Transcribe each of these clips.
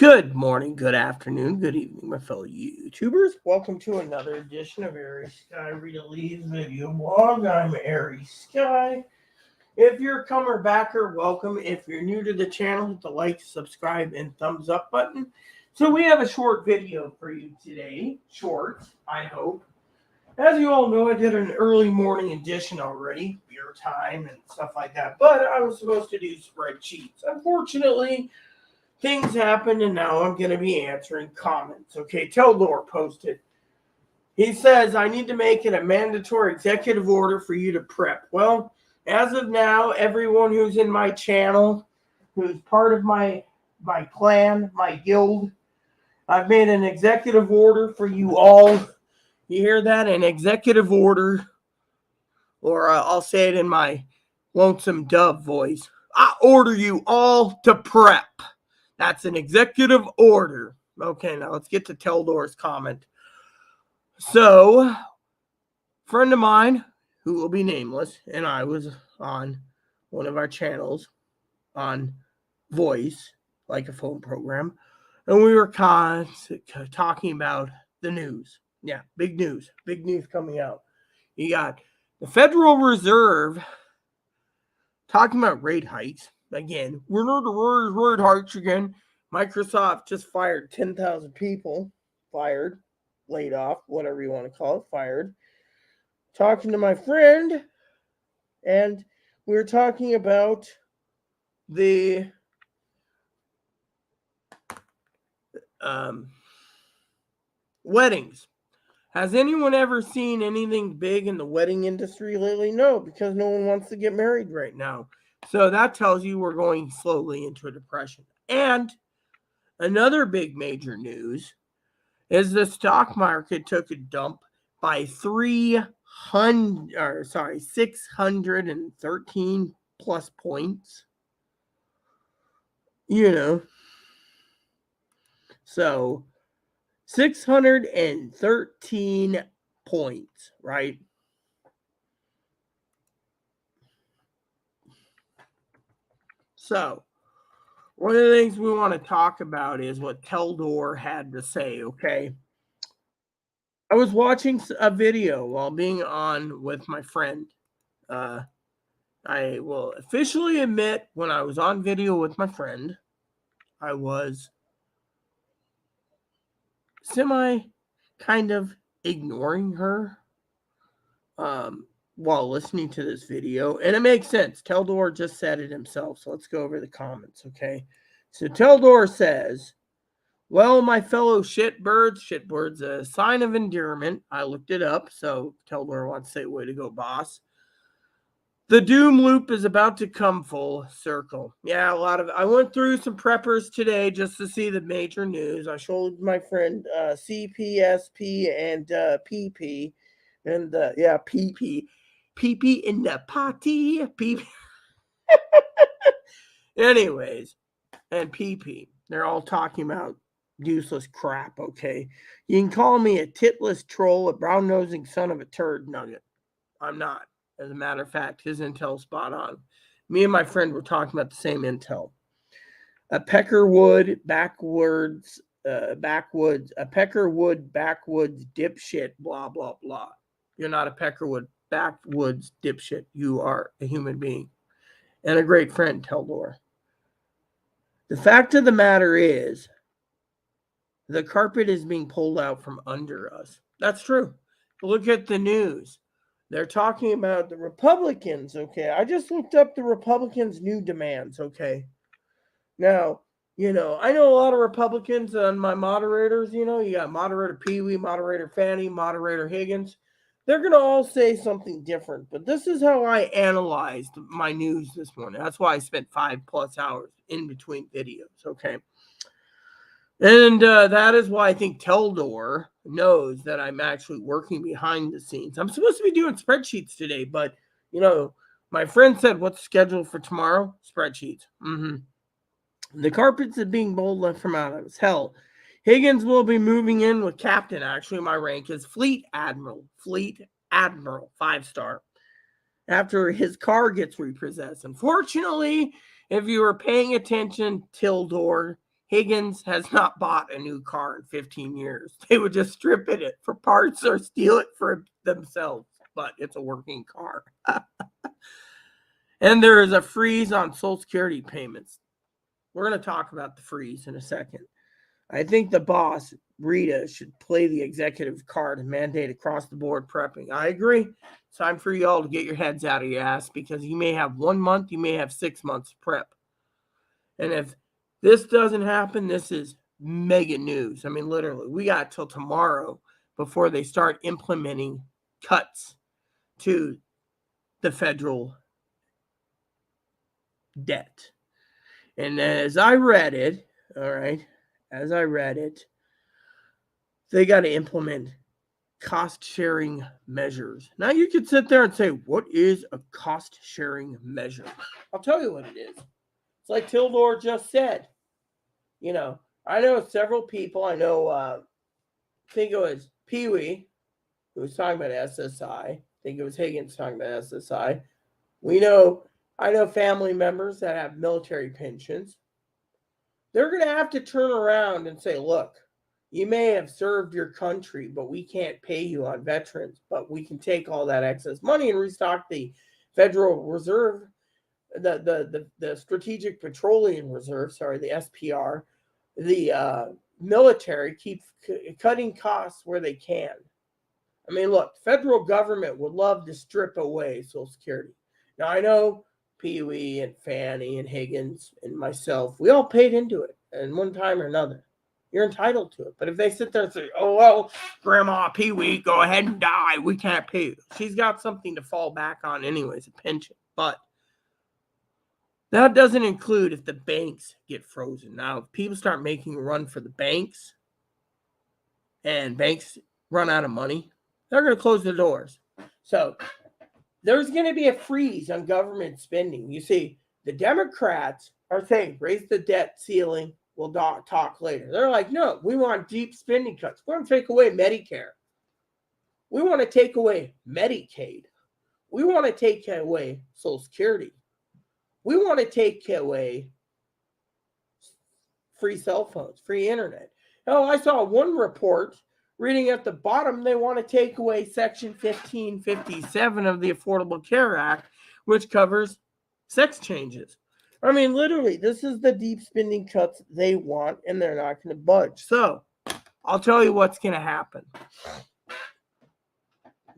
Good morning, good afternoon, good evening, my fellow YouTubers. Welcome to another edition of Aries Sky Rita Lee's video blog. I'm Aries Sky. If you're a comer backer, welcome. If you're new to the channel, hit the like, subscribe, and thumbs up button. So we have a short video for you today. Short, I hope. As you all know, I did an early morning edition already, beer time and stuff like that. But I was supposed to do spreadsheets. Unfortunately, things happened, and now I'm going to be answering comments. Okay, Teldor posted. He says, I need to make it a mandatory executive order for you to prep. Well, as of now, everyone who's in my channel, who's part of my clan, my guild, I've made an executive order for you all. You hear that? An executive order. Or I'll say it in my Lonesome Dove voice. I order you all to prep. That's an executive order. Okay, now let's get to Teldor's comment. So, friend of mine, who will be nameless, and I was on one of our channels on voice, like a phone program, and we were talking about the news. Yeah, big news coming out. You got the Federal Reserve talking about rate hikes. Again, we're not the rate hikes again. Microsoft just fired 10,000 people. Fired, laid off, whatever you want to call it, fired. Talking to my friend, and we were talking about the weddings. Has anyone ever seen anything big in the wedding industry lately? No, because no one wants to get married right now. So that tells you we're going slowly into a depression. And another big major news is the stock market took a dump by 613 plus points. So 613 points, right? So, one of the things we want to talk about is what Teldor had to say, okay? I was watching a video while being on with my friend. I will officially admit, when I was on video with my friend, I was kind of ignoring her while listening to this video. And it makes sense. Teldor just said it himself. So let's go over the comments, okay? So Teldor says, well, my fellow shitbird's a sign of endearment. I looked it up, so Teldor wants to say, way to go, boss. The doom loop is about to come full circle. Yeah, I went through some preppers today just to see the major news. I showed my friend CPSP and PP. And PP. PP in the potty. PP. Anyways, and PP. They're all talking about useless crap, okay? You can call me a titless troll, a brown-nosing son of a turd nugget. I'm not. As a matter of fact, his intel's spot on. Me and my friend were talking about the same intel. A Peckerwood backwoods dipshit, blah, blah, blah. You're not a Peckerwood backwoods dipshit. You are a human being. And a great friend, Teldor. The fact of the matter is, the carpet is being pulled out from under us. That's true. Look at the news. They're talking about the Republicans, okay? I just looked up the Republicans' new demands, okay? Now, I know a lot of Republicans on my moderators, you got moderator Pee-wee, moderator Fanny, moderator Higgins. They're going to all say something different, but this is how I analyzed my news this morning. That's why I spent 5+ hours in between videos, okay? And that is why I think Teldor knows that I'm actually working behind the scenes. I'm supposed to be doing spreadsheets today, but, my friend said, what's scheduled for tomorrow? Spreadsheets. The carpets are being pulled from out of us. Hell, Higgins will be moving in with Captain. Actually, my rank is Fleet Admiral. 5-star. After his car gets repossessed. Unfortunately, if you were paying attention, Teldor, Higgins has not bought a new car in 15 years. They would just strip it for parts or steal it for themselves, but it's a working car. And there is a freeze on Social Security payments. We're going to talk about the freeze in a second. I think the boss, Rita, should play the executive card and mandate across the board prepping. I agree. It's time for you all to get your heads out of your ass, because you may have 1 month, you may have 6 months of prep. And if this doesn't happen, this is mega news. I mean, literally, we got till tomorrow before they start implementing cuts to the federal debt. And as I read it, they got to implement cost-sharing measures. Now, you could sit there and say, what is a cost-sharing measure? I'll tell you what it is. It's like Tildor just said. You know, I know several people. I know, I think it was Pee Wee who was talking about SSI. I think it was Higgins talking about SSI. I know family members that have military pensions. They're going to have to turn around and say, look, you may have served your country, but we can't pay you on veterans, but we can take all that excess money and restock the Federal Reserve, the Strategic Petroleum Reserve, the SPR. The military keep cutting costs where they can. I mean, look, the federal government would love to strip away Social Security. Now, I know Pee Wee and Fannie and Higgins and myself, we all paid into it in one time or another. You're entitled to it. But if they sit there and say, oh, well, Grandma Pee Wee, go ahead and die, we can't pay you. She's got something to fall back on anyways, a pension. But that doesn't include if the banks get frozen. Now, if people start making a run for the banks and banks run out of money, they're going to close the doors. So there's going to be a freeze on government spending. You see, the Democrats are saying, raise the debt ceiling, we'll talk later. They're like, no, we want deep spending cuts. We want to take away Medicare. We want to take away Medicaid. We want to take away Social Security. We want to take away free cell phones, free internet. Oh, I saw one report reading at the bottom, they want to take away Section 1557 of the Affordable Care Act, which covers sex changes. I mean, literally, this is the deep spending cuts they want, and they're not going to budge. So, I'll tell you what's going to happen.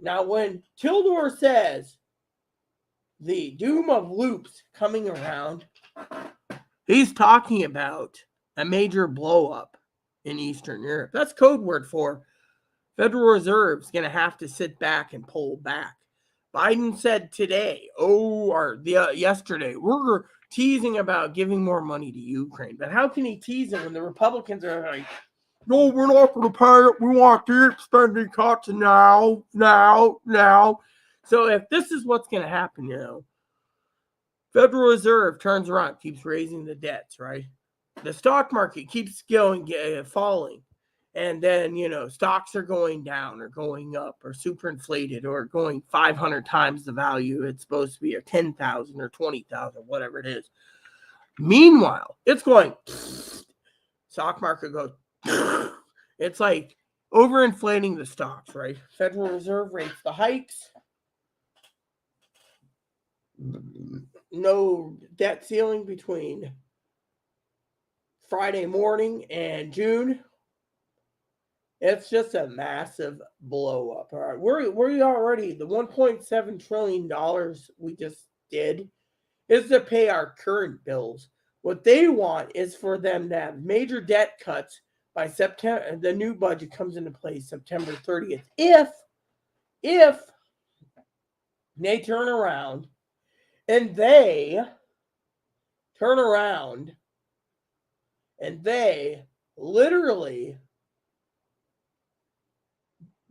Now, when Tildor says the doom of loops coming around, he's talking about a major blow up in Eastern Europe. That's code word for Federal Reserve's going to have to sit back and pull back. Biden said today, yesterday, we're teasing about giving more money to Ukraine. But how can he tease it when the Republicans are like, no, we're not going to pay it. We want deep spending cuts now. So if this is what's going to happen, Federal Reserve turns around, keeps raising the debts, right? The stock market keeps falling. And then, stocks are going down or going up or super inflated or going 500 times the value it's supposed to be, or 10,000 or 20,000, whatever it is. Meanwhile, it's going, stock market goes, it's like overinflating the stocks, right? Federal Reserve rates the hikes. No debt ceiling between Friday morning and June. It's just a massive blow up. All right, we're already, the $1.7 trillion we just did is to pay our current bills. What they want is for them to have major debt cuts by September. The new budget comes into place September 30th. If they turn around and they literally,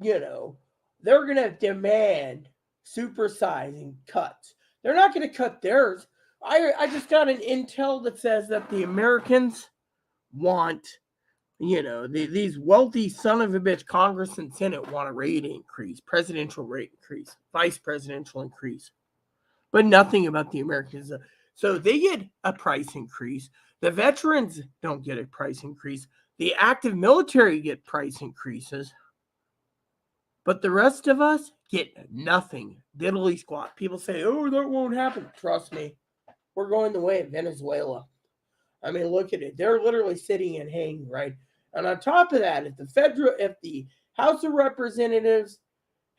they're going to demand supersizing cuts. They're not going to cut theirs. I just got an intel that says that the Americans want, these wealthy son of a bitch Congress and Senate want a rate increase, presidential rate increase, vice presidential increase, but nothing about the Americans. So they get a price increase. The veterans don't get a price increase. The active military get price increases. But the rest of us get nothing. Diddly squat. People say, oh, that won't happen. Trust me. We're going the way of Venezuela. I mean, look at it. They're literally sitting and hanging, right? And on top of that, if the House of Representatives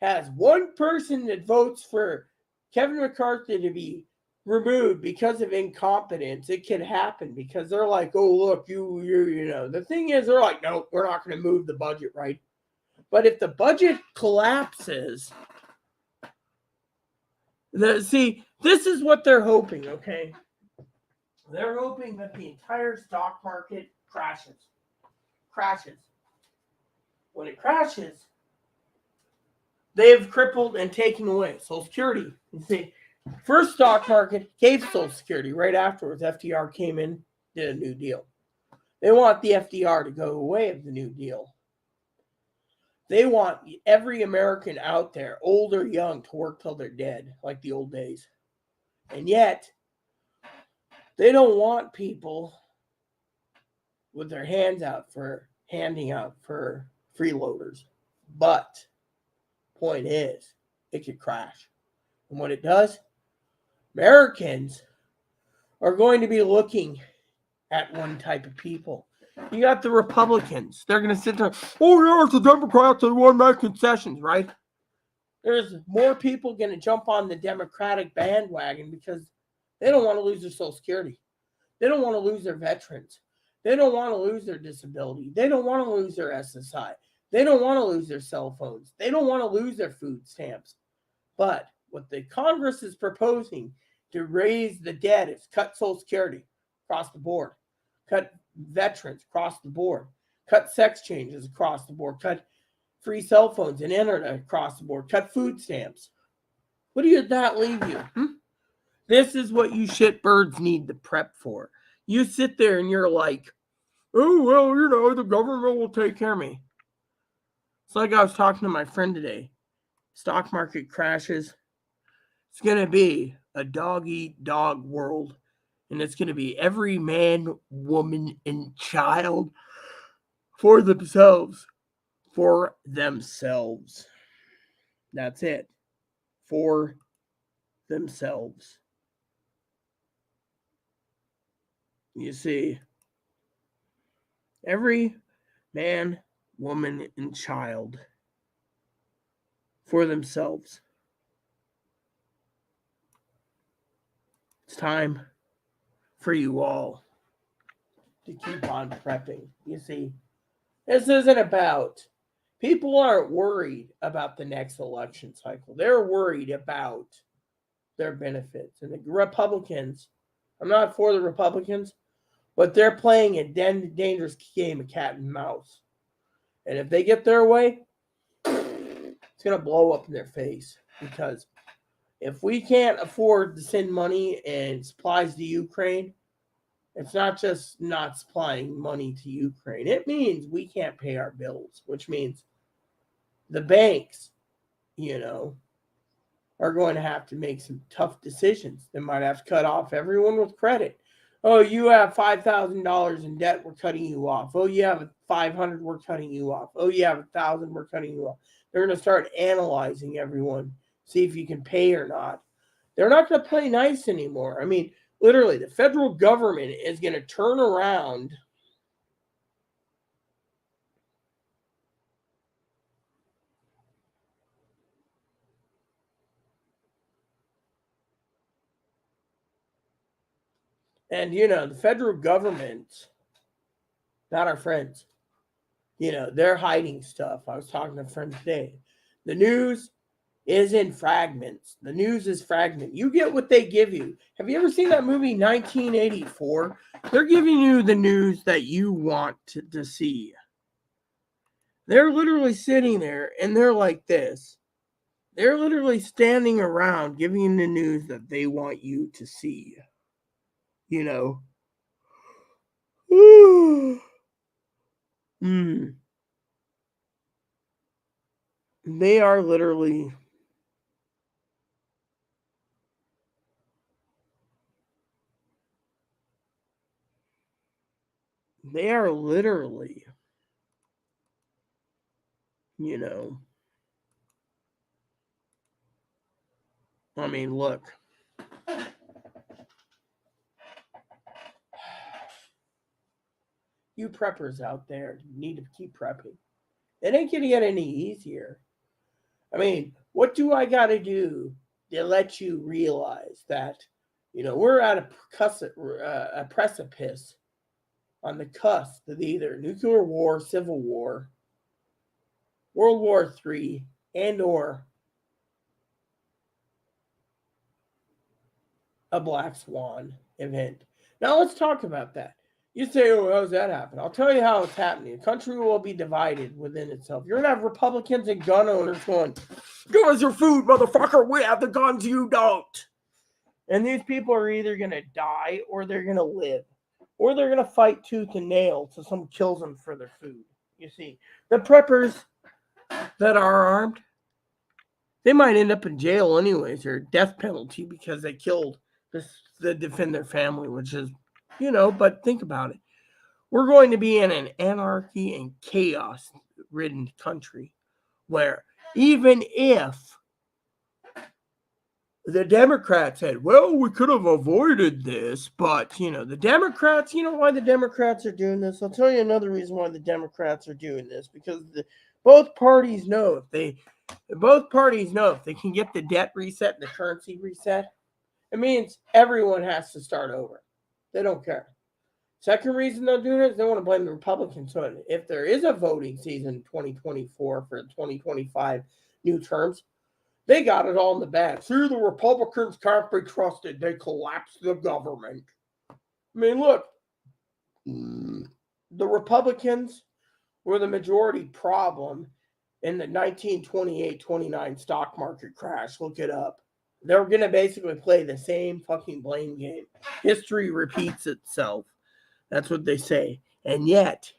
has one person that votes for Kevin McCarthy to be removed because of incompetence, it can happen because they're like, oh, look, you know. The thing is, they're like, no, we're not going to move the budget, right? But if the budget collapses, this is what they're hoping, okay? They're hoping that the entire stock market crashes. When it crashes, they've crippled and taken away Social Security. You see, first stock market gave Social Security. Right afterwards, FDR came in, did a New Deal. They want the FDR to go away of the New Deal. They want every American out there, old or young, to work till they're dead, like the old days. And yet, they don't want people with their hands out for handing out for freeloaders. But point is, it could crash. And when it does, Americans are going to be looking at one type of people. You got the Republicans. They're going to sit there, oh, yeah, it's the Democrats that want to make concessions, right? There's more people going to jump on the Democratic bandwagon because they don't want to lose their Social Security. They don't want to lose their veterans. They don't want to lose their disability. They don't want to lose their SSI. They don't want to lose their cell phones. They don't want to lose their food stamps. But what the Congress is proposing to raise the debt is cut Social Security across the board, cut veterans across the board, cut sex changes across the board, cut free cell phones and internet across the board, cut food stamps. What does that leave you? This is what you shitbirds need to prep for. You sit there and you're like, oh, well, you know, the government will take care of me. It's like I was talking to my friend today. Stock market crashes. It's going to be a dog-eat-dog world. And it's going to be every man, woman, and child for themselves. For themselves. That's it. For themselves. You see, every man, woman, and child for themselves. It's time for you all to keep on prepping. You see, this isn't about, people aren't worried about the next election cycle. They're worried about their benefits. And the Republicans, I'm not for the Republicans, but they're playing a dangerous game of cat and mouse. And if they get their way, it's going to blow up in their face. Because if we can't afford to send money and supplies to Ukraine, it's not just not supplying money to Ukraine. It means we can't pay our bills, which means the banks, you know, are going to have to make some tough decisions. They might have to cut off everyone with credit. Oh, you have $5,000 in debt, we're cutting you off. Oh, you have $500, we're cutting you off. Oh, you have $1,000, we're cutting you off. They're going to start analyzing everyone, see if you can pay or not. They're not going to play nice anymore. I mean, literally, the federal government is going to turn around and, you know, the federal government, not our friends. You know, they're hiding stuff. I was talking to a friend today. The news is in fragments. The news is fragment. You get what they give you. Have you ever seen that movie 1984? They're giving you the news that you want to see. They're literally sitting there and they're like this. They're literally standing around giving you the news that they want you to see. You know? They are literally They are literally, I mean, look. You preppers out there need to keep prepping. It ain't going to get any easier. I mean, what do I got to do to let you realize that, we're at a precipice on the cusp of either nuclear war, civil war, World War III, and or a black swan event. Now let's talk about that. You say, oh, how's that happen? I'll tell you how it's happening. The country will be divided within itself. You're going to have Republicans and gun owners going, give us your food, motherfucker. We have the guns, you don't. And these people are either going to die or they're going to live. Or they're going to fight tooth and nail till someone kills them for their food. You see, the preppers that are armed, they might end up in jail anyways, or death penalty because they killed to defend their family, which is, but think about it. We're going to be in an anarchy and chaos-ridden country where even if the Democrats said, well, we could have avoided this, but, the Democrats, why the Democrats are doing this? I'll tell you another reason why the Democrats are doing this, because both parties know if they can get the debt reset and the currency reset, it means everyone has to start over. They don't care. Second reason they're doing it is they want to blame the Republicans. So if there is a voting season in 2024 for 2025 new terms, they got it all in the bag. See, the Republicans can't be trusted. They collapsed the government. I mean, look, the Republicans were the majority problem in the 1928-29 stock market crash. Look it up. They're going to basically play the same fucking blame game. History repeats itself. That's what they say. And yet,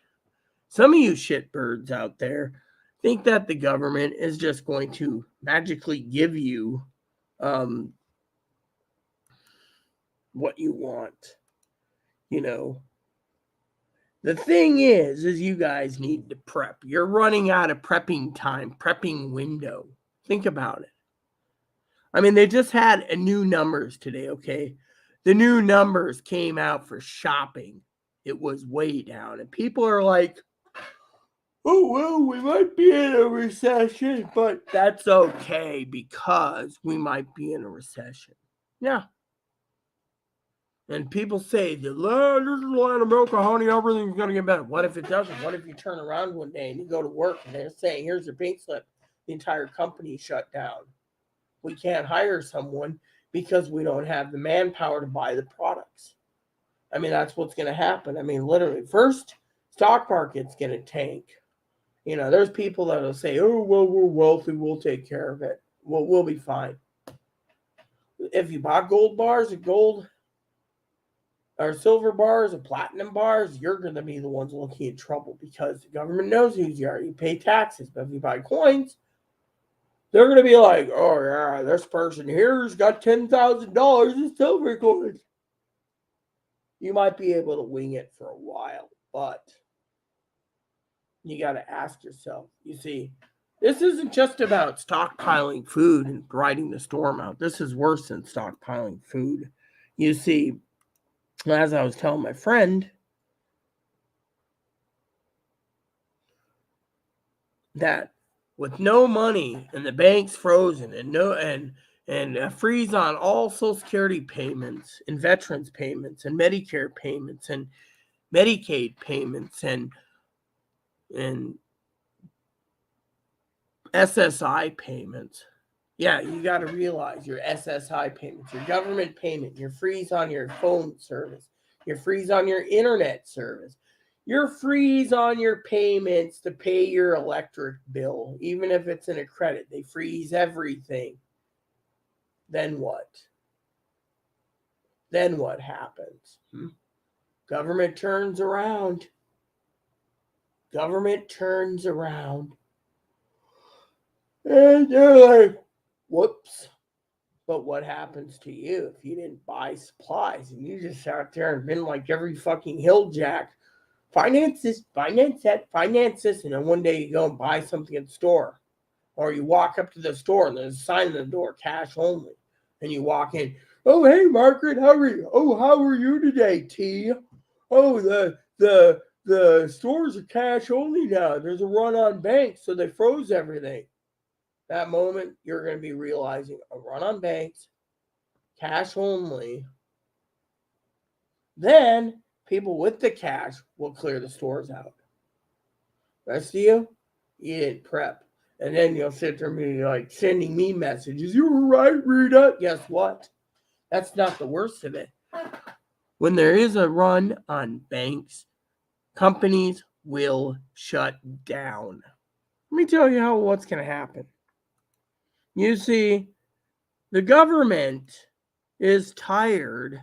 some of you shitbirds out there think that the government is just going to magically give you what you want. The thing is you guys need to prep. You're running out of prepping time, prepping window. Think about it. I mean, they just had new numbers today, okay? The new numbers came out for shopping. It was way down. And people are like, oh, well, we might be in a recession, but that's okay because we might be in a recession. Yeah. And people say, this is the land of milk and honey, everything's going to get better. What if it doesn't? What if you turn around one day and you go to work and they're saying, here's your pink slip. The entire company shut down. We can't hire someone because we don't have the manpower to buy the products. I mean, that's what's going to happen. I mean, literally, first, stock market's going to tank. There's people that will say, oh, well, we're wealthy. We'll take care of it. We'll be fine. If you buy gold bars or silver bars or platinum bars, you're going to be the ones looking in trouble because the government knows who you are. You pay taxes. But if you buy coins, they're going to be like, oh, yeah, this person here's got $10,000 in silver coins. You might be able to wing it for a while, but you got to ask yourself, you see, this isn't just about stockpiling food and riding the storm out. This is worse than stockpiling food. You see, as I was telling my friend, that with no money and the bank's frozen and a freeze on all Social Security payments and veterans payments and Medicare payments and Medicaid payments and SSI payments. Yeah, you got to realize your SSI payments, your government payment, your freeze on your phone service, your freeze on your internet service, your freeze on your payments to pay your electric bill, even if it's in a credit. They freeze everything. Then what? Then what happens? Government turns around. Government turns around. And they're like, whoops. But what happens to you if you didn't buy supplies and you just sat there and been like every fucking hill jack finance this, finance that, finance this, and then one day you go and buy something at the store. Or you walk up to the store and there's a sign on the door, cash only. And you walk in, oh, hey, Margaret, how are you? Oh, how are you today, T? Oh, the stores are cash only now. There's a run on banks, so they froze everything. That moment, you're going to be realizing a run on banks, cash only. Then people with the cash will clear the stores out. Rest of you didn't prep. And then you'll sit there and be like sending me messages. You were right, Rita. Guess what? That's not the worst of it. When there is a run on banks, companies will shut down. Let me tell you what's going to happen. You see, the government is tired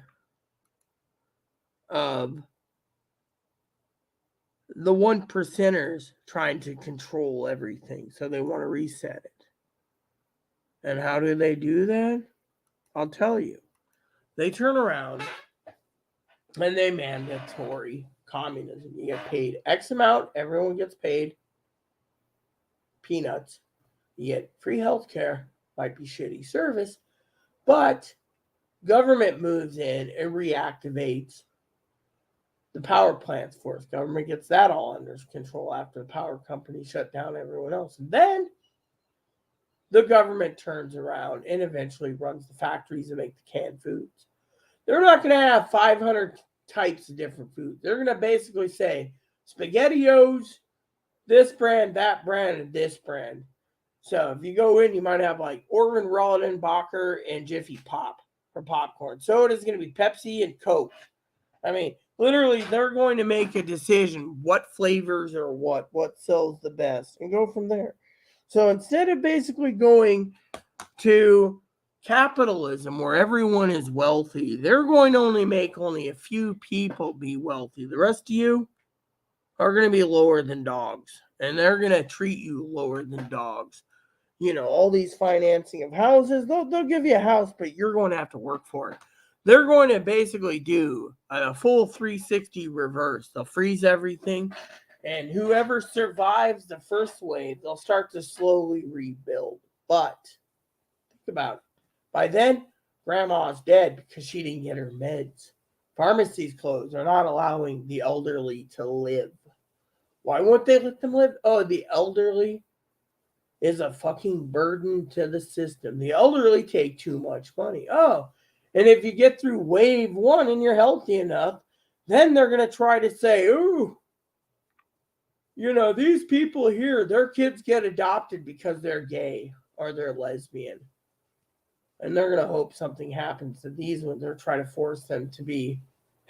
of the 1%ers trying to control everything, so they want to reset it. And how do they do that? I'll tell you. They turn around and they mandatory communism. You get paid X amount, everyone gets paid peanuts. You get free health care, might be shitty service, but government moves in and reactivates the power plants for us. Government gets that all under control after the power company shut down everyone else. And then the government turns around and eventually runs the factories that make the canned foods. They're not going to have 500 types of different foods. They're going to basically say SpaghettiOs, this brand, that brand, and this brand. So if you go in, you might have like Orvin Rollenbacher and Jiffy Pop for popcorn. So it is going to be Pepsi and Coke. I mean, literally, they're going to make a decision what flavors or what sells the best and go from there. So instead of basically going to capitalism where everyone is wealthy, they're going to only make only a few people be wealthy. The rest of you are going to be lower than dogs, and they're going to treat you lower than dogs. You know, all these financing of houses, they'll give you a house, but you're going to have to work for it. They're going to basically do a full 360 reverse. They'll freeze everything, and whoever survives the first wave, they'll start to slowly rebuild. But think about it. By then, grandma's dead because she didn't get her meds. Pharmacies closed. They're not allowing the elderly to live. Why won't they let them live? Oh, the elderly is a fucking burden to the system. The elderly take too much money. Oh, and if you get through wave one and you're healthy enough, then they're going to try to say, ooh, you know, these people here, their kids get adopted because they're gay or they're lesbian. And they're going to hope something happens to these ones. They're trying to force them to be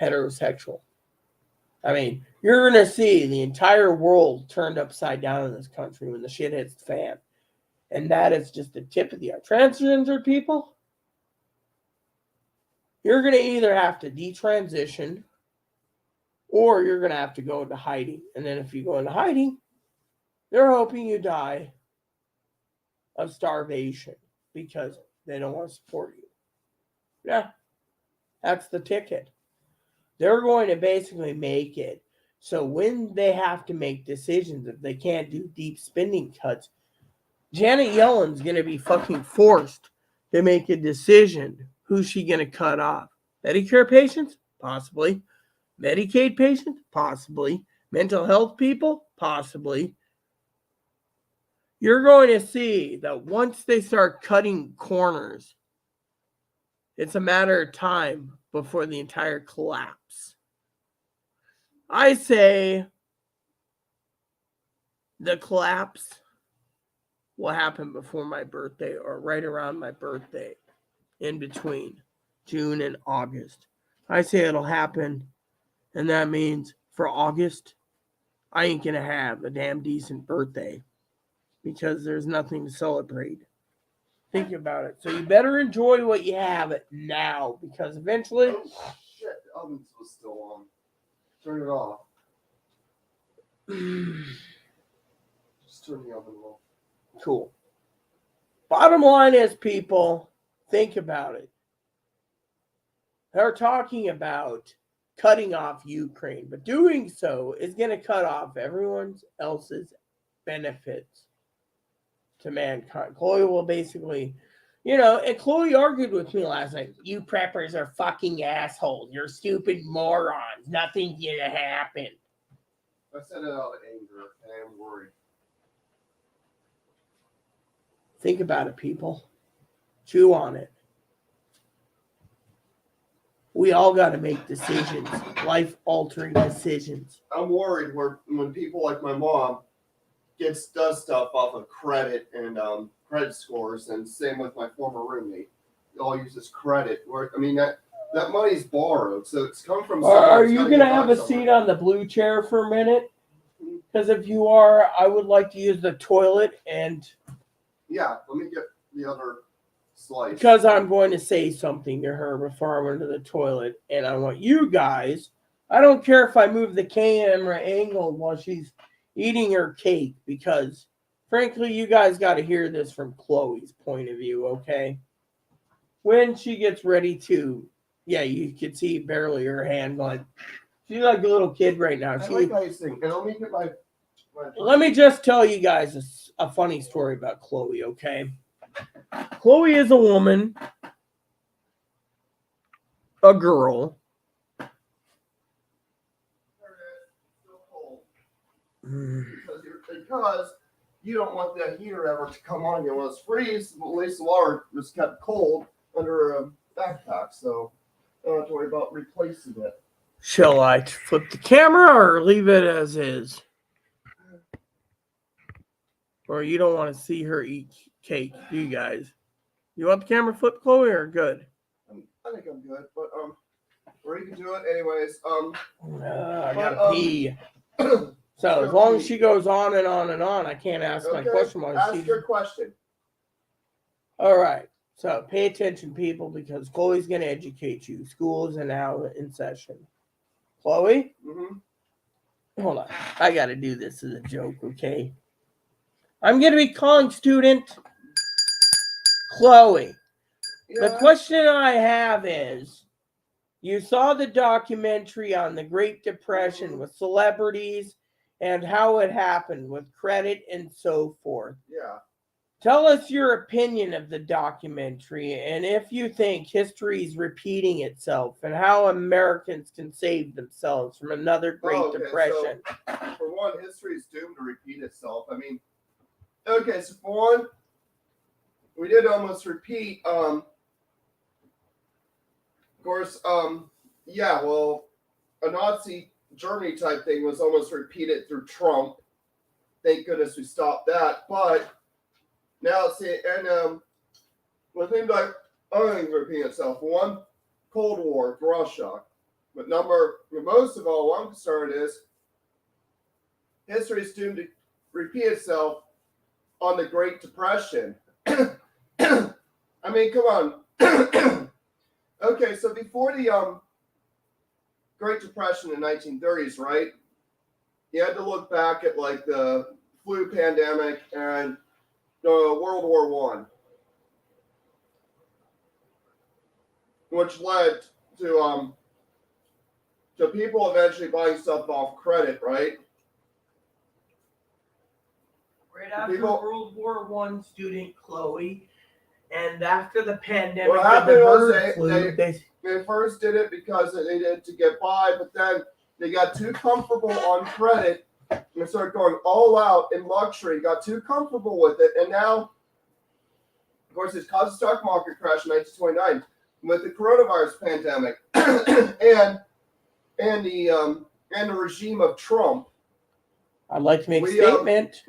heterosexual. I mean, you're going to see the entire world turned upside down in this country when the shit hits the fan. And that is just the tip of the iceberg. Transgender people, you're going to either have to detransition or you're going to have to go into hiding. And then if you go into hiding, they're hoping you die of starvation because they don't want to support you. Yeah, that's the ticket. They're going to basically make it so when they have to make decisions, if they can't do deep spending cuts, Janet Yellen's going to be fucking forced to make a decision. Who's she going to cut off? Medicare patients? Possibly. Medicaid patients? Possibly. Mental health people? Possibly. You're going to see that once they start cutting corners, it's a matter of time before the entire collapse. I say the collapse will happen before my birthday or right around my birthday, in between June and August. I say it'll happen, and that means for August, I ain't going to have a damn decent birthday because there's nothing to celebrate. Think about it. So you better enjoy what you have now because eventually... Oh, shit, the oven was still on. Turn it off. Just turn the oven off. Cool. Bottom line is, people, think about it. They're talking about cutting off Ukraine, but doing so is going to cut off everyone else's benefits to mankind. Chloe will basically, and Chloe argued with me last night. You preppers are fucking assholes. You're stupid morons. Nothing's going to happen. I said it out of anger, and I'm worried. Think about it, people. Chew on it. We all got to make decisions, life-altering decisions. I'm worried when people like my mom does stuff off of credit and credit scores, and same with my former roommate. They all use this credit. That money's borrowed, so it's come from. Are you going to have a seat on the blue chair for a minute? Because if you are, I would like to use the toilet and. Yeah, let me get the other slice. Because I'm going to say something to her before I went to the toilet, and I want you guys. I don't care if I move the camera angle while she's eating her cake, because frankly, you guys got to hear this from Chloe's point of view, okay? When she gets ready to, you can see barely her hand going. She's like a little kid right now. I like icing, and let me get my. Let me just tell you guys a funny story about Chloe, okay? Chloe is a woman, a girl. Because you don't want that heater ever to come on again when it's freeze. At least the water was kept cold under a backpack, so I don't have to worry about replacing it. Shall I flip the camera or leave it as is? Or you don't want to see her eat cake, do you guys? You want the camera flipped, Chloe, or good? I think I'm good, but or you can do it anyways. I gotta pee. So as long as she goes on and on and on, I can't ask my question. Ask your question. All right. So pay attention, people, because Chloe's going to educate you. School is now in session. Chloe? Mm-hmm. Hold on. I got to do this as a joke, okay? I'm going to be calling student Chloe. Yeah. The question I have is, you saw the documentary on the Great Depression with celebrities and how it happened with credit and so forth. Yeah. Tell us your opinion of the documentary and if you think history is repeating itself and how Americans can save themselves from another Great Depression. So, for one, history is doomed to repeat itself. So for one, we did almost repeat. Of course, a Nazi Germany type thing was almost repeated through Trump. Thank goodness we stopped that. But now with things like other things repeating itself. One, Cold War, Russia. But most of all, what I'm concerned is history is doomed to repeat itself on the Great Depression. Come on. Okay, so before the Great Depression in the 1930s, right? You had to look back at like the flu pandemic and World War I, which led to people eventually buying stuff off credit, right? Right after World War I, student Chloe, and after the pandemic, what happened was they first did it because they did to get by, but then they got too comfortable on credit and started going all out in luxury, got too comfortable with it, and now, of course, it's caused the stock market crash in 1929 with the coronavirus pandemic and the regime of Trump. I'd like to make a statement.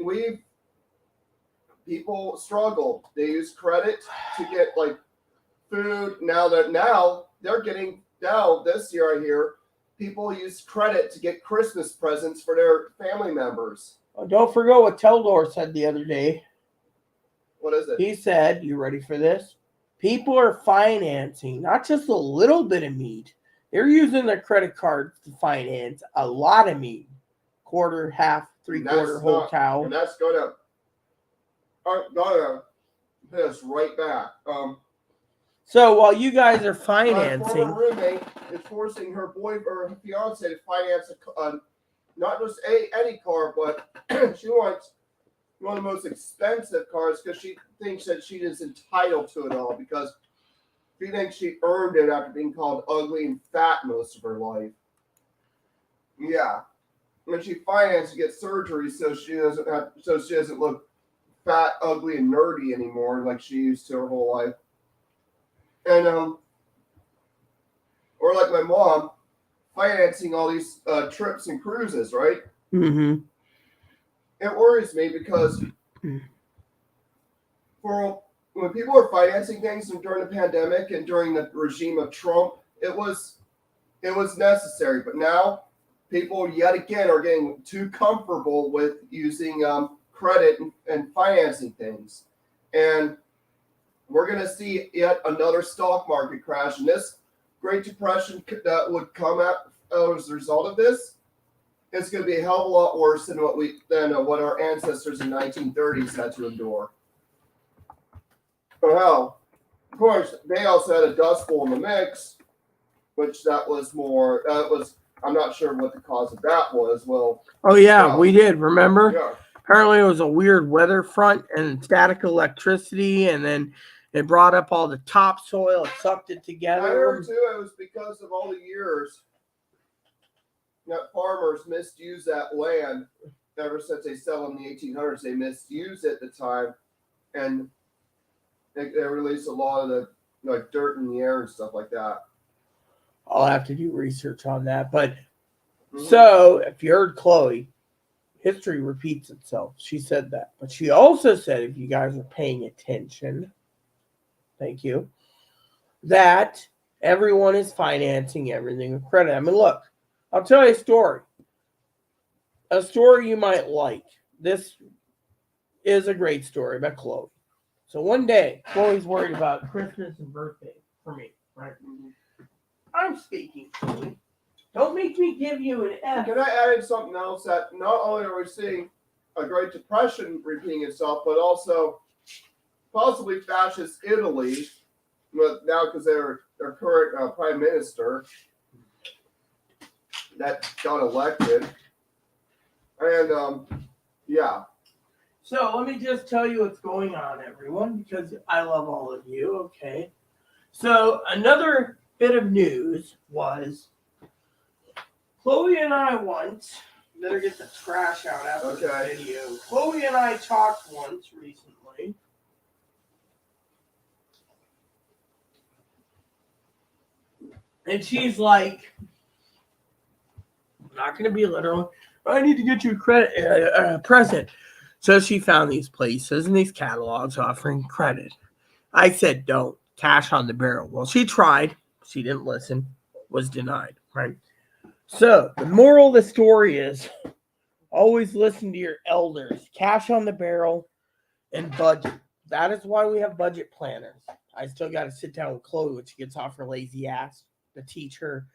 People struggle. They use credit to get like food. Now they're getting this year I hear people use credit to get Christmas presents for their family members. Oh, don't forget what Teldor said the other day. What is it? He said, you ready for this? People are financing not just a little bit of meat. They're using their credit cards to finance a lot of meat. Quarter, half, three-quarter, whole cow. And that's going to hit us right back. So while you guys are My financing, former roommate is forcing her boyfriend or her fiance to finance not just any car, but she wants one of the most expensive cars because she thinks that she is entitled to it all because she thinks she earned it after being called ugly and fat most of her life. Yeah. When she financed to get surgery so she doesn't look fat, ugly, and nerdy anymore like she used to her whole life. And or like my mom financing all these trips and cruises, right? mm-hmm. It worries me because for when people were financing things during the pandemic and during the regime of Trump, it was necessary. But now people yet again are getting too comfortable with using credit and financing things, and we're going to see yet another stock market crash. And this Great Depression that would come out as a result of this, it's going to be a hell of a lot worse than what our ancestors in the 1930s had to endure. Well, of course, they also had a Dust Bowl in the mix, which that was more. I'm not sure what the cause of that was. Well, Oh yeah, we did. Remember? Yeah. Apparently, it was a weird weather front and static electricity, and then it brought up all the topsoil. It sucked it together. I heard too. It was because of all the years that farmers misused that land. Ever since they settled in the 1800s, they misused it at the time, and they released a lot of the dirt in the air and stuff like that. I'll have to do research on that. But so, if you heard Chloe, history repeats itself. She said that. But she also said, if you guys are paying attention, thank you, that everyone is financing everything with credit. I mean, look, I'll tell you a story. A story you might like. This is a great story about Chloe. So one day, Chloe's worried about Christmas and birthday for me, right? I'm speaking, Chloe. Don't make me give you an F. Can I add in something else that not only are we seeing a Great Depression repeating itself, but also possibly fascist Italy, but now because their current prime minister that got elected, and yeah. So let me just tell you what's going on, everyone, because I love all of you, okay? So another bit of news was Chloe and I once, better get the trash out after the video. Chloe and I talked once recently. And she's like, I'm not going to be literal. I need to get you a present. So she found these places and these catalogs offering credit. I said, don't. Cash on the barrel. Well, she tried. She didn't listen. Was denied, right? So the moral of the story is always listen to your elders. Cash on the barrel and budget. That is why we have budget planners. I still got to sit down with Chloe when she gets off her lazy ass to teach her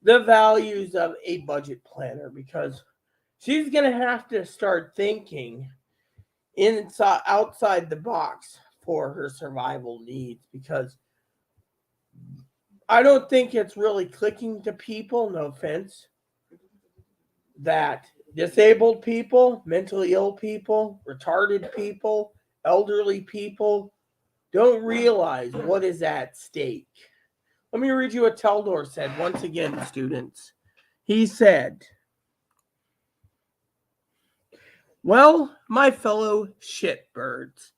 the values of a budget planner, because she's going to have to start thinking outside the box for her survival needs, because I don't think it's really clicking to people, no offense, that disabled people, mentally ill people, retarded people, elderly people don't realize what is at stake. Let me read you what Teldor said once again, students. He said, well, my fellow shitbirds,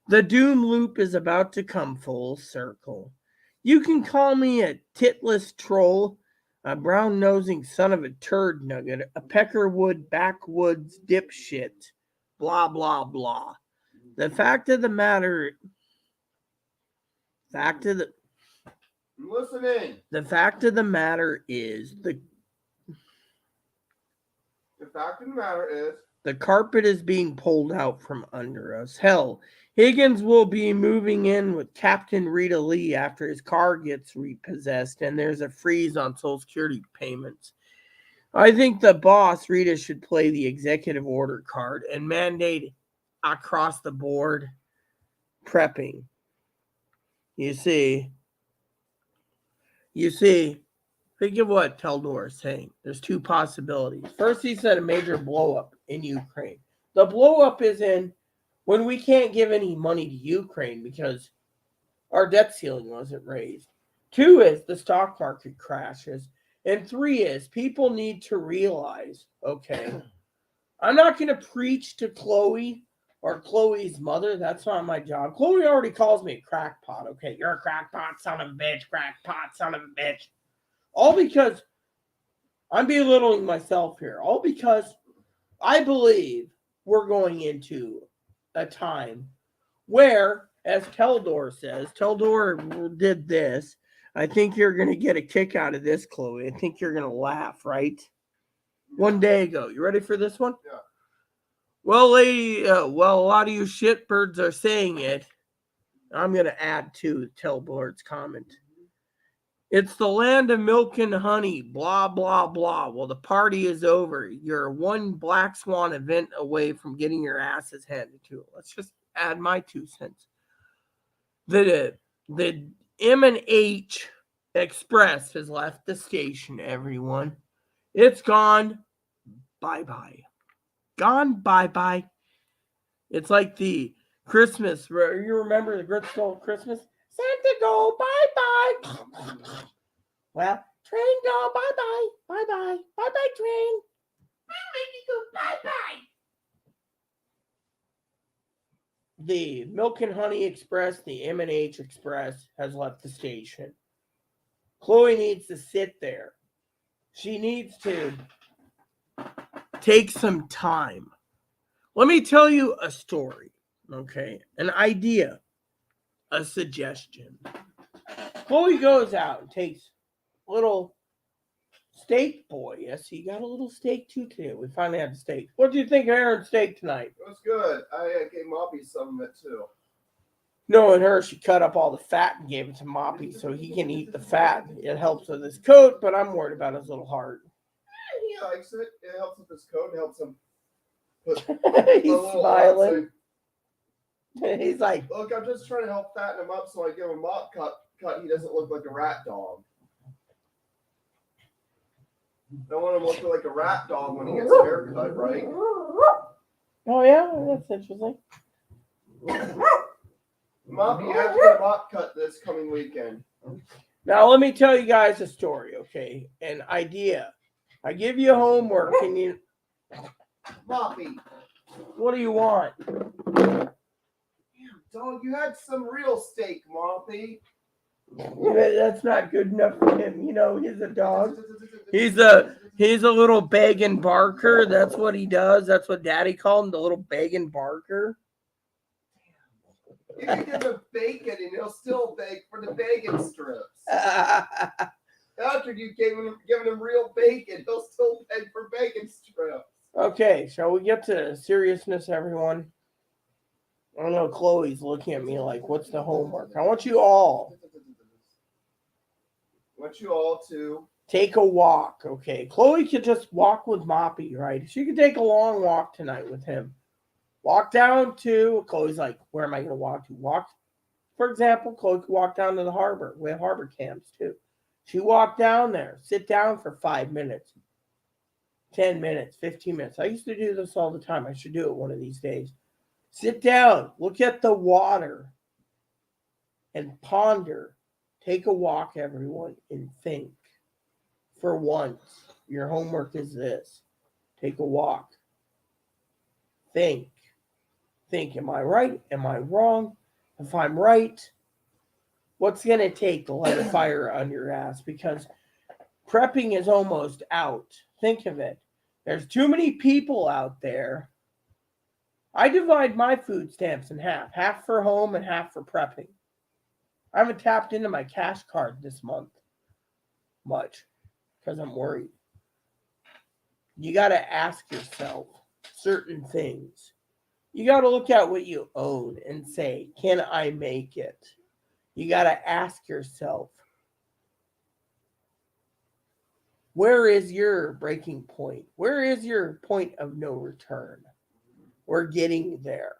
the doom loop is about to come full circle. You can call me a titless troll, a brown-nosing son of a turd nugget, a peckerwood backwoods dipshit, blah, blah, blah. The fact of the matter is the carpet is being pulled out from under us. Hell, Higgins will be moving in with Captain Rita Lee after his car gets repossessed and there's a freeze on Social Security payments. I think the boss, Rita, should play the executive order card and mandate across the board prepping. You see, You see, think of what Teldor is saying. There's two possibilities. First, he said a major blow up in Ukraine. The blow up is in when we can't give any money to Ukraine because our debt ceiling wasn't raised. Two is the stock market crashes. And three is people need to realize, okay, I'm not going to preach to Chloe or Chloe's mother. That's not my job. Chloe already calls me a crackpot. Okay, you're a crackpot, son of a bitch, crackpot, son of a bitch. All because I'm belittling myself here. All because I believe we're going into a time where, as Teldor says, Teldor did this. I think you're going to get a kick out of this, Chloe. I think you're going to laugh, right? One day ago. You ready for this one? Yeah. Well, a lot of you shitbirds are saying it. I'm going to add to Teldor's comment. It's the land of milk and honey, blah, blah, blah. Well, the party is over. You're one Black Swan event away from getting your asses handed to you. Let's just add my 2 cents. The M&H Express has left the station, everyone. It's gone bye-bye. Gone bye-bye. It's like the Christmas. You remember the Gritstone Christmas? Santa go bye-bye. Well, train go bye-bye. Bye-bye. Bye-bye, train. Bye-bye. The Milk and Honey Express, the M&H Express, has left the station. Chloe needs to sit there. She needs to take some time. Let me tell you a story, okay? An idea, a suggestion. Chloe goes out and takes little steak boy. Yes, he got a little steak too today. We finally had steak. What do you think of Aaron's steak tonight? It was good. I gave Moppy some of it too. Knowing her, she cut up all the fat and gave it to Moppy so he can eat the fat. It helps with his coat, but I'm worried about his little heart. He likes it. It helps with his coat. It helps him put He's smiling. He's like, look, I'm just trying to help fatten him up so I give him a mop cut. He doesn't look like a rat dog. I want him to look like a rat dog when he gets a haircut, right? oh yeah, that's interesting. Mop, you have to get a mop cut this coming weekend. Now let me tell you guys a story, okay? An idea. I give you homework and you Moppy. what do you want? Dog, you had some real steak, Moppy. That's not good enough for him. You know, he's a dog. He's a little begging barker. That's what he does. That's what Daddy called him, the little begging barker. You can give him bacon and he'll still beg for the bacon strips. After you given him real bacon, he'll still beg for bacon strips. Okay, shall we get to seriousness, everyone? I know Chloe's looking at me like, what's the homework? I want you all to take a walk, okay? Chloe could just walk with Moppy, right? She could take a long walk tonight with him. Walk down to, Chloe's like, where am I going to walk to? Walk, for example, Chloe could walk down to the harbor. We have harbor camps too. She walked down there, sit down for 5 minutes, 10 minutes, 15 minutes. I used to do this all the time. I should do it one of these days. Sit down, look at the water, and ponder. Take a walk, everyone, and think. For once, your homework is this. Take a walk. Think. Think, am I right? Am I wrong? If I'm right, what's going to take to light a fire on your ass? Because prepping is almost out. Think of it. There's too many people out there. I divide my food stamps in half. Half for home and half for prepping. I haven't tapped into my cash card this month much because I'm worried. You got to ask yourself certain things. You got to look at what you own and say, can I make it? You got to ask yourself, where is your breaking point? Where is your point of no return? We're getting there.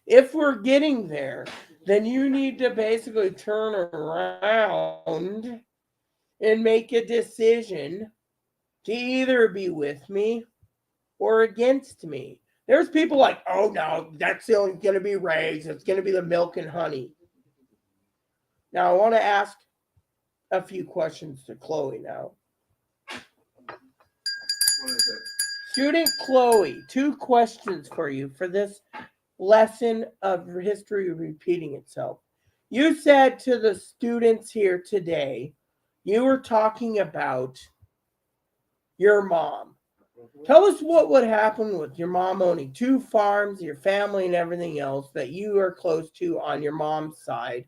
If we're getting there, then you need to basically turn around and make a decision to either be with me or against me. There's people like, oh no, that's only going to be raised. It's going to be the milk and honey. Now, I want to ask a few questions to Chloe now. What is it? Student Chloe, 2 questions for you for this lesson of history repeating itself. You said to the students here today, you were talking about your mom. Tell us what would happen with your mom owning 2 farms, your family, and everything else that you are close to on your mom's side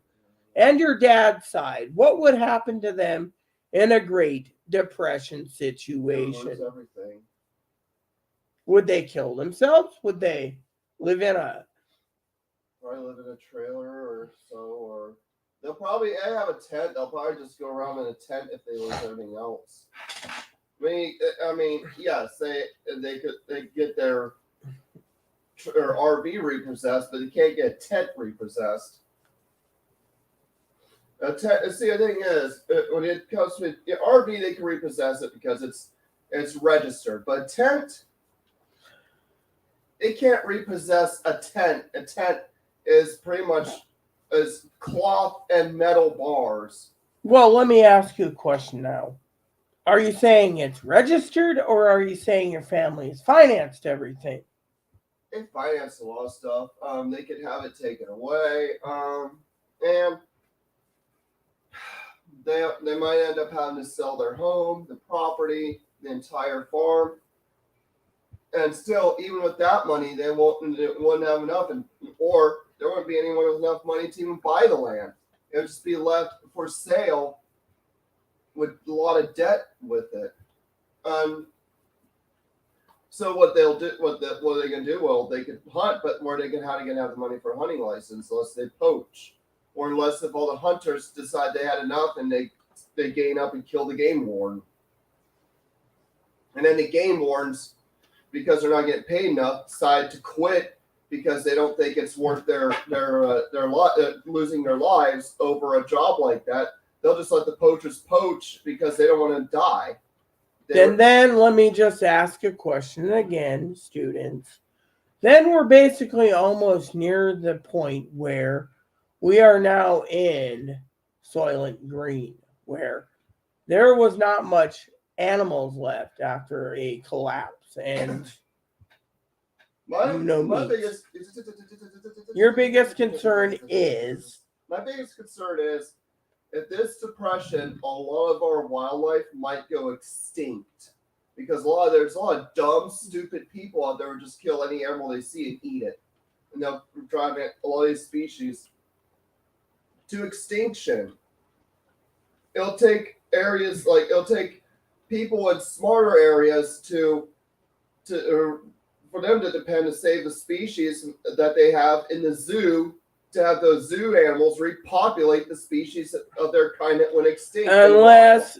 and your dad's side. What would happen to them in a Great Depression They lose situation? everything. Would they kill themselves? Would they live in a... Probably live in a trailer or so, or they'll probably have a tent. They'll probably just go around in a tent if they lose everything else. I mean, yes, they get their RV repossessed, but they can't get a tent repossessed. See, the thing is, when it comes to RV, they can repossess it because it's registered, but a tent, they can't repossess a tent. A tent is pretty much is cloth and metal bars. Well, let me ask you a question now. Are you saying it's registered, or are you saying your family has financed everything? They finance a lot of stuff. They could have it taken away, and they might end up having to sell their home, the property, the entire farm, and still, even with that money, they wouldn't have enough, or there wouldn't be anyone with enough money to even buy the land. It would just be left for sale with a lot of debt with it. So what they'll do, what are they gonna do? Well, they could hunt, but how are they gonna have the money for a hunting license unless they poach, or unless if all the hunters decide they had enough and they gain up and kill the game warden, and then the game wardens, because they're not getting paid enough, decide to quit because they don't think it's worth their losing their lives over a job like that. They'll just let the poachers poach because they don't want to die. Then let me just ask a question again, students. Then we're basically almost near the point where we are now in Soylent Green, where there was not much animals left after a collapse, and my biggest your biggest concern is my biggest concern is if this depression, a lot of our wildlife might go extinct because there's a lot of dumb, stupid people out there who just kill any animal they see and eat it, and they'll drive a lot of these species to extinction. It'll take people in smarter areas for them to depend to save the species that they have in the zoo, to have those zoo animals repopulate the species of their kind that went extinct. Unless,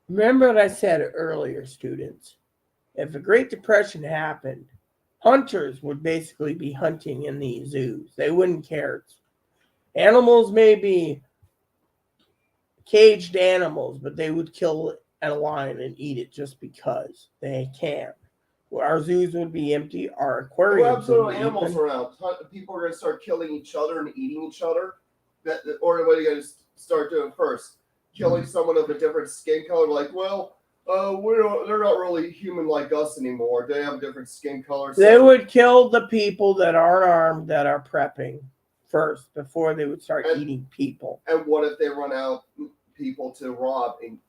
remember what I said earlier, students. If a Great Depression happened, hunters would basically be hunting in these zoos. They wouldn't care. Animals may be caged animals, but they would kill a lion and eat it just because they can. Our zoos would be empty. Our aquariums would be animals open. around. People are going to start killing each other and eating each other. Or what are you going to start doing first? Killing someone of a different skin color? Like, well, they're not really human like us anymore. They have a different skin color. So. They would kill the people that aren't armed, that are prepping first, before they would start eating people. And what if they run out people to rob and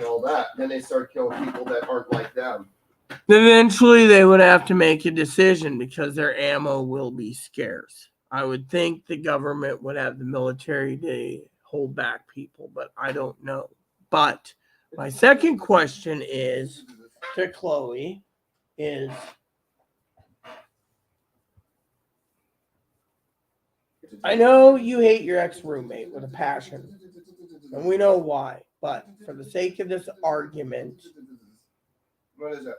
all that? Then they start killing people that aren't like them. Eventually, they would have to make a decision because their ammo will be scarce. I would think the government would have the military to hold back people, but I don't know. But my second question is to Chloe is, I know you hate your ex-roommate with a passion, and we know why, but for the sake of this argument, What is it?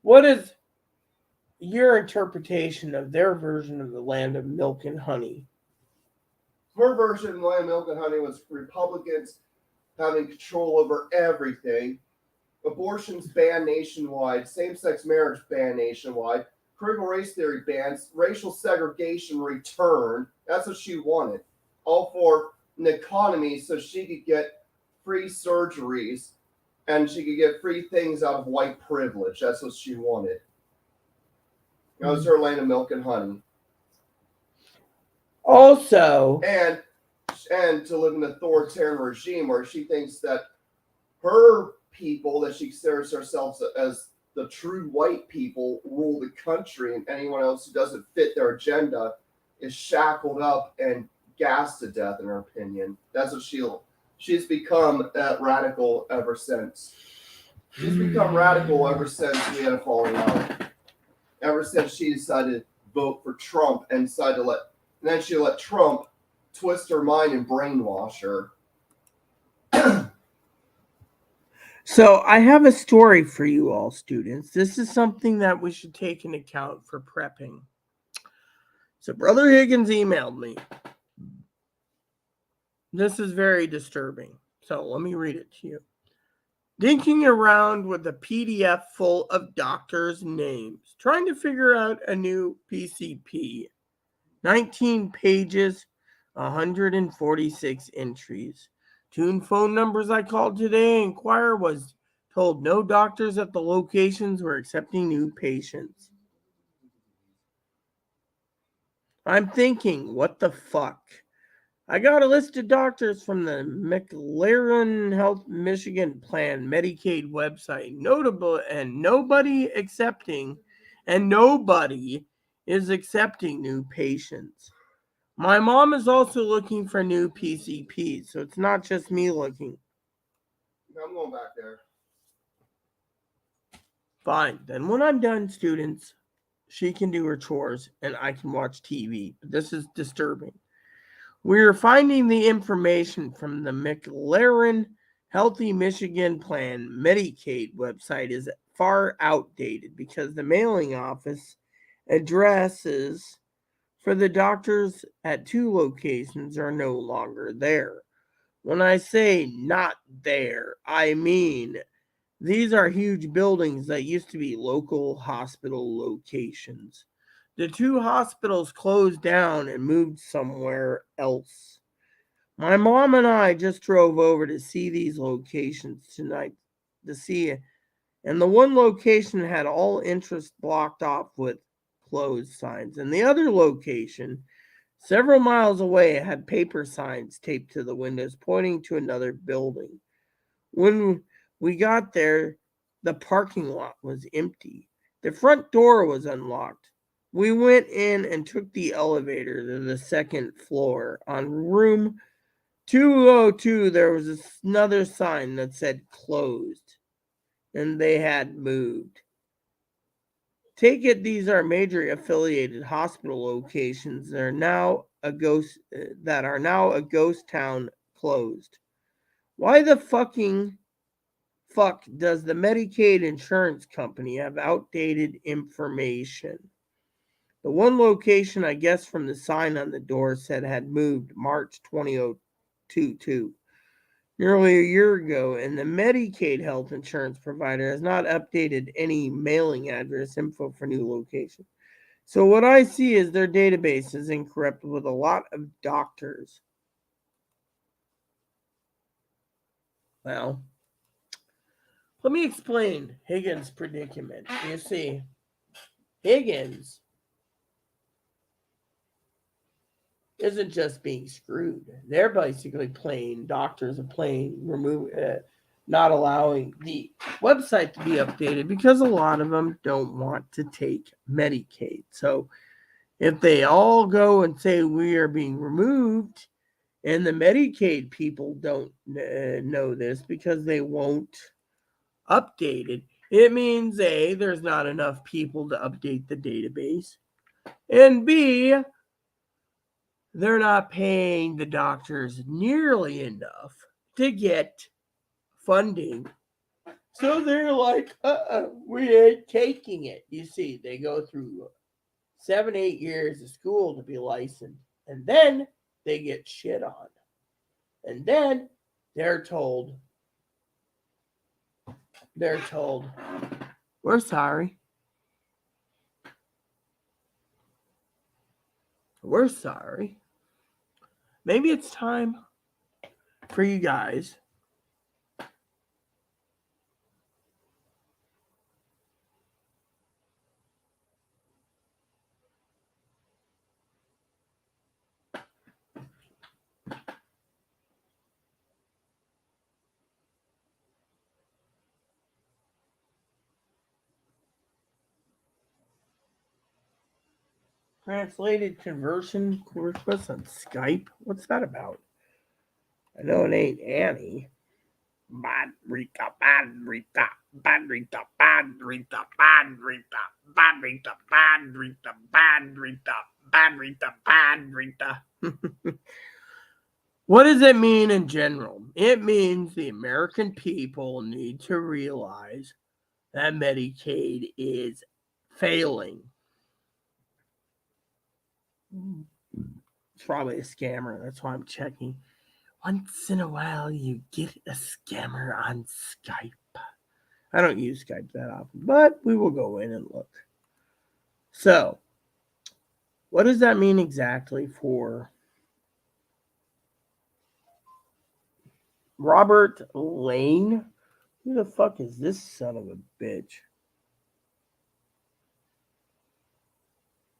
What is your interpretation of their version of the land of milk and honey? her version of Land, Milk, and Honey was Republicans having control over everything. Abortions banned nationwide, same-sex marriage banned nationwide, critical race theory bans, racial segregation returned. That's what she wanted. All for an economy so she could get free surgeries and she could get free things out of white privilege. That's what she wanted. That was her Land of Milk and Honey. Also, and to live in an authoritarian regime where she thinks that her people, that she considers herself as the true white people, rule the country, and anyone else who doesn't fit their agenda is shackled up and gassed to death, in her opinion. That's what she's become radical ever since. She's become radical ever since we had a falling out. Ever since she decided to vote for Trump and then she let Trump twist her mind and brainwash her. So I have a story for you all, students. This is something that we should take into account for prepping. So Brother Higgins emailed me. This is very disturbing. So let me read it to you. Dinking around with a PDF full of doctors' names, trying to figure out a new PCP. 19 pages, 146 entries. Two phone numbers I called today. Inquire was told no doctors at the locations were accepting new patients. I'm thinking, what the fuck? I got a list of doctors from the McLaren Health Michigan Plan Medicaid website. Notable and nobody is accepting new patients. My mom is also looking for new PCPs, so it's not just me looking. I'm going back there. Fine. Then when I'm done, students, she can do her chores and I can watch TV. But this is disturbing. We're finding the information from the McLaren Healthy Michigan Plan Medicaid website is far outdated because the mailing office addresses for the doctors at two locations are no longer there. When I say not there, I mean these are huge buildings that used to be local hospital locations. The two hospitals closed down and moved somewhere else. My mom and I just drove over to see these locations tonight and the one location had all interest blocked off with closed signs, and the other location, several miles away, had paper signs taped to the windows pointing to another building. When we got there, the parking lot was empty. The front door was unlocked. We went in and took the elevator to the second floor. On room 202, there was another sign that said closed, and they had moved. Take it these are major affiliated hospital locations that are now a ghost town closed. Why the fuck does the Medicaid insurance company have outdated information? The one location, I guess from the sign on the door, said had moved March 2022, nearly a year ago, and the Medicaid health insurance provider has not updated any mailing address info for new location. So what I see is their database is incorrupt with a lot of doctors. Well, let me explain Higgins' predicament. You see, Higgins isn't just being screwed. They're basically doctors are not allowing the website to be updated because a lot of them don't want to take Medicaid. So if they all go and say we are being removed, and the Medicaid people don't know this because they won't update it, it means A, there's not enough people to update the database, and B, they're not paying the doctors nearly enough to get funding. So they're like, we ain't taking it. You see, they go through 7-8 years of school to be licensed. And then they get shit on. And then they're told, we're sorry. We're sorry. Maybe it's time for you guys translated conversion request on Skype. What's that about? I know it ain't Annie. Badrita, badrita, badrita, badrita, badrita, badrita, badrita, badrita, badrita, badrita. What does it mean in general? It means the American people need to realize that Medicaid is failing. It's probably a scammer. That's why I'm checking. Once in a while, you get a scammer on Skype. I don't use Skype that often, but we will go in and look. So, what does that mean exactly for Robert Lane? Who the fuck is this son of a bitch?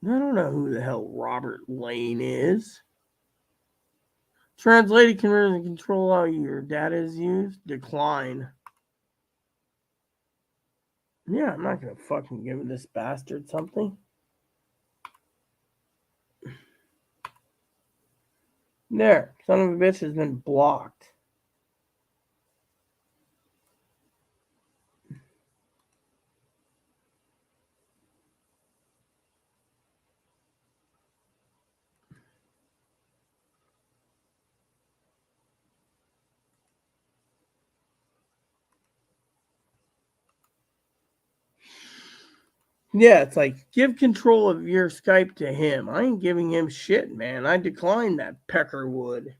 I don't know who the hell Robert Lane is. Translated conversion and control how your data is used. Decline. Yeah, I'm not going to fucking give this bastard something. There. Son of a bitch has been blocked. Yeah, it's like, give control of your Skype to him. I ain't giving him shit, man. I declined that Peckerwood.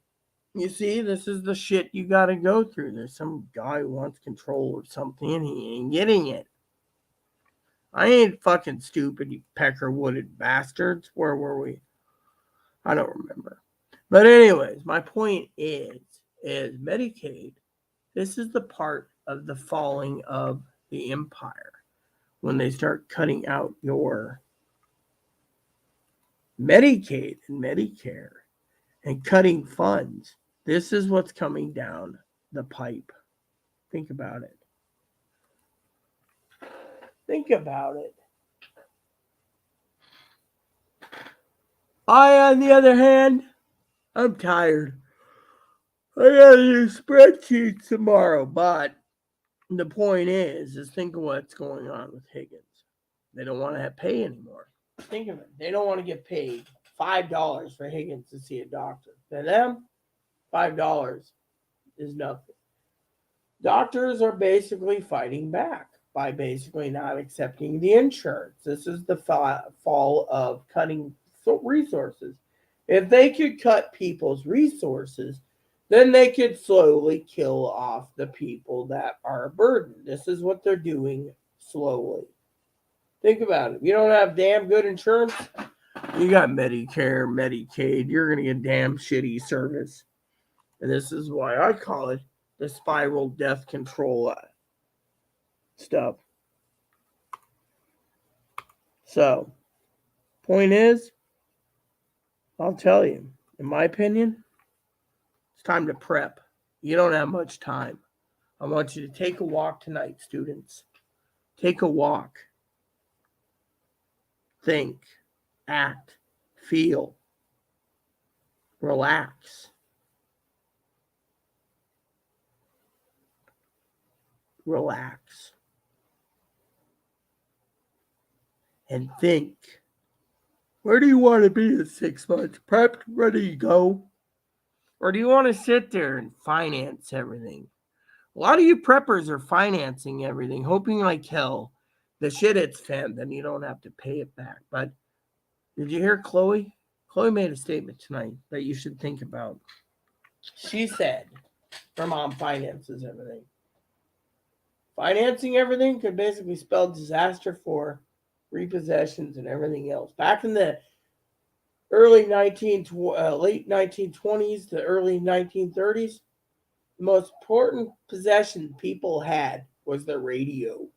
You see, this is the shit you got to go through. There's some guy who wants control of something and he ain't getting it. I ain't fucking stupid, you Peckerwooded bastards. Where were we? I don't remember. But anyways, my point is Medicaid, this is the part of the falling of the empire. When they start cutting out your Medicaid and Medicare and cutting funds, this is what's coming down the pipe. Think about it. Think about it. On the other hand, I'm tired. I gotta do spreadsheets tomorrow, but the point is think of what's going on with Higgins. They don't want to pay anymore. Think of it. They don't want to get paid $5 for Higgins to see a doctor. To them, $5 is nothing. Doctors are basically fighting back by basically not accepting the insurance. This is the fall of cutting resources. If they could cut people's resources, then they could slowly kill off the people that are a burden. This is what they're doing slowly. Think about it. If you don't have damn good insurance, you got Medicare, Medicaid, you're going to get damn shitty service. And this is why I call it the spiral death control stuff. So, point is, I'll tell you, in my opinion, it's time to prep. You don't have much time. I want you to take a walk tonight, students. Take a walk. Think, act, feel, relax. Relax. And think, where do you want to be in 6 months? Prepped, ready to go? Or do you want to sit there and finance everything? A lot of you preppers are financing everything, hoping like hell the shit hits fan, then you don't have to pay it back. But did you hear Chloe? Chloe made a statement tonight that you should think about. She said her mom finances everything. Financing everything could basically spell disaster for repossessions and everything else. Back in the late 1920s to early 1930s, the most important possession people had was their radio.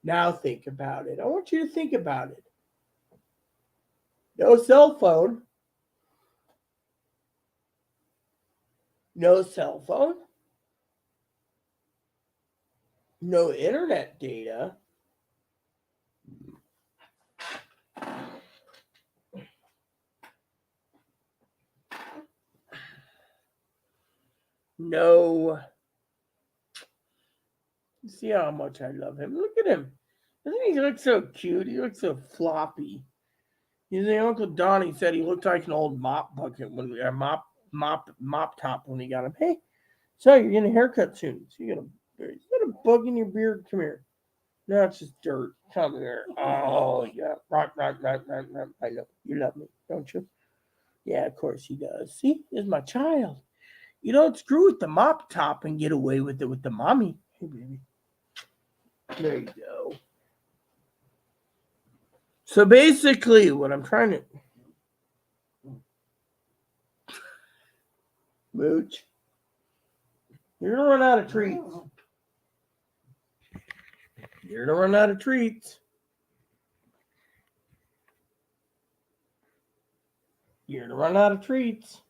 Now think about it. I want you to think about it. No cell phone. No cell phone. No internet data. No. See how much I love him. Look at him. Doesn't he look so cute? He looks so floppy. You see, Uncle Donnie said he looked like an old mop bucket when we mop top when he got him. Hey, so you're getting a haircut soon. So you got a bug in your beard. Come here. No, it's just dirt. Come here. Oh yeah. Right. I know. You love me, don't you? Yeah, of course he does. See, there's my child. You don't screw with the mop top and get away with it with the mommy. Hey, baby. There you go. So basically, what I'm trying to... Mooch. You're going to run out of treats. You're going to run out of treats. You're going to run out of treats.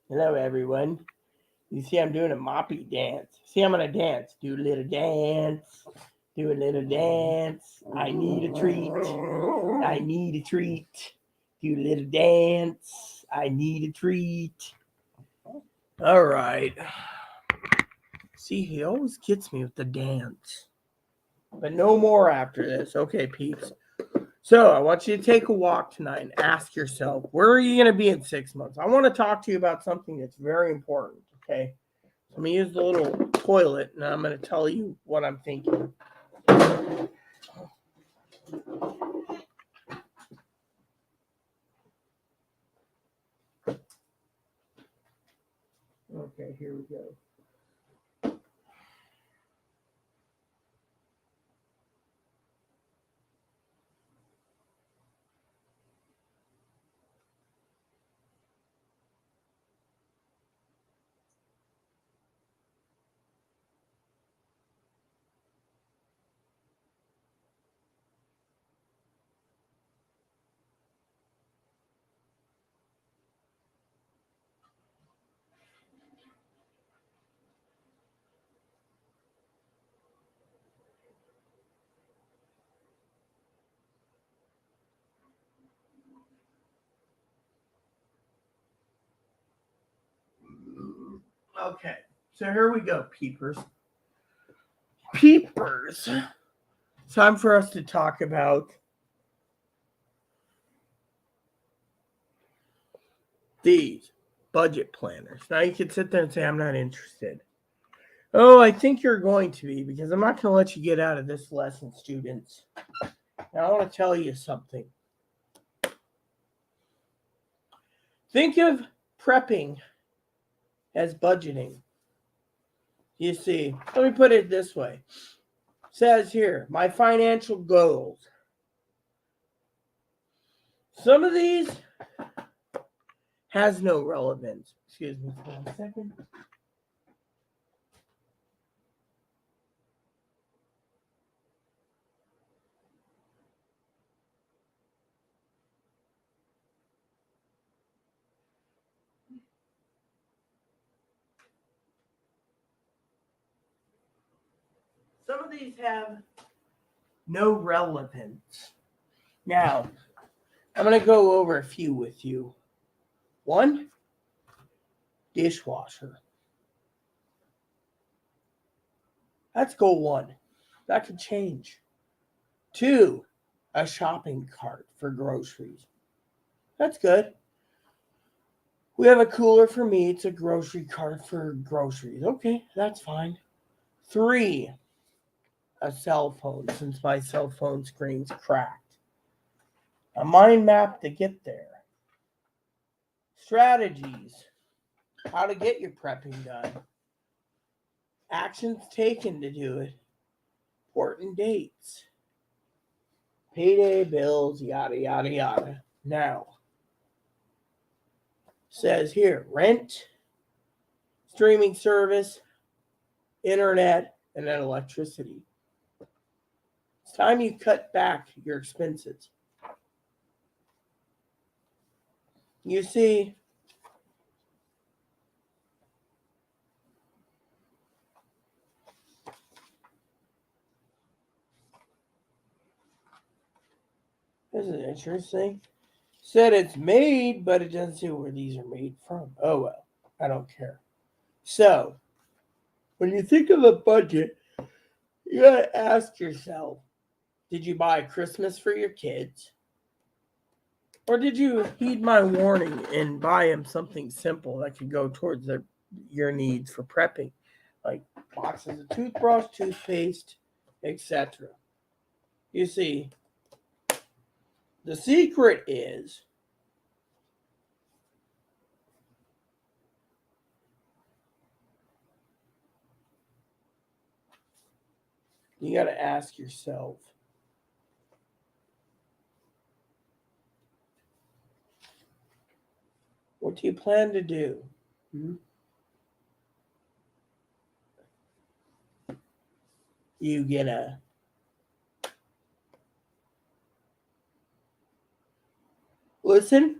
Hello, everyone. You see I'm doing a moppy dance. See, I'm going to dance. Do a little dance. Do a little dance. I need a treat. I need a treat. Do a little dance. I need a treat. All right. See, he always gets me with the dance. But no more after this. Okay, peeps. So I want you to take a walk tonight and ask yourself, where are you going to be in 6 months? I want to talk to you about something that's very important, okay? So I'm going to use the little toilet, and I'm going to tell you what I'm thinking. Okay, here we go. Okay, so here we go, peepers. Peepers. Time for us to talk about these budget planners. Now you can sit there and say, I'm not interested. Oh, I think you're going to be, because I'm not going to let you get out of this lesson, students. Now I want to tell you something. Think of prepping as budgeting. You see, let me put it this way. It says here, my financial goals. Some of these has no relevance. Excuse me for 1 second. Some of these have no relevance. Now, I'm going to go over a few with you. 1, dishwasher. That's goal 1. That could change. 2, a shopping cart for groceries. That's good. We have a cooler for meats, a grocery cart for groceries. Okay, that's fine. 3, a cell phone, since my cell phone screen's cracked. A mind map to get there. Strategies. How to get your prepping done. Actions taken to do it. Important dates. Payday bills, yada, yada, yada. Now, says here, rent, streaming service, internet, and then electricity. It's time you cut back your expenses. You see, this is interesting. Said it's made, but it doesn't say where these are made from. Oh well, I don't care. So, when you think of a budget, you gotta ask yourself, did you buy Christmas for your kids? Or did you heed my warning and buy them something simple that could go towards your needs for prepping? Like boxes of toothbrush, toothpaste, etc. You see, the secret is you got to ask yourself, what do you plan to do? You gonna listen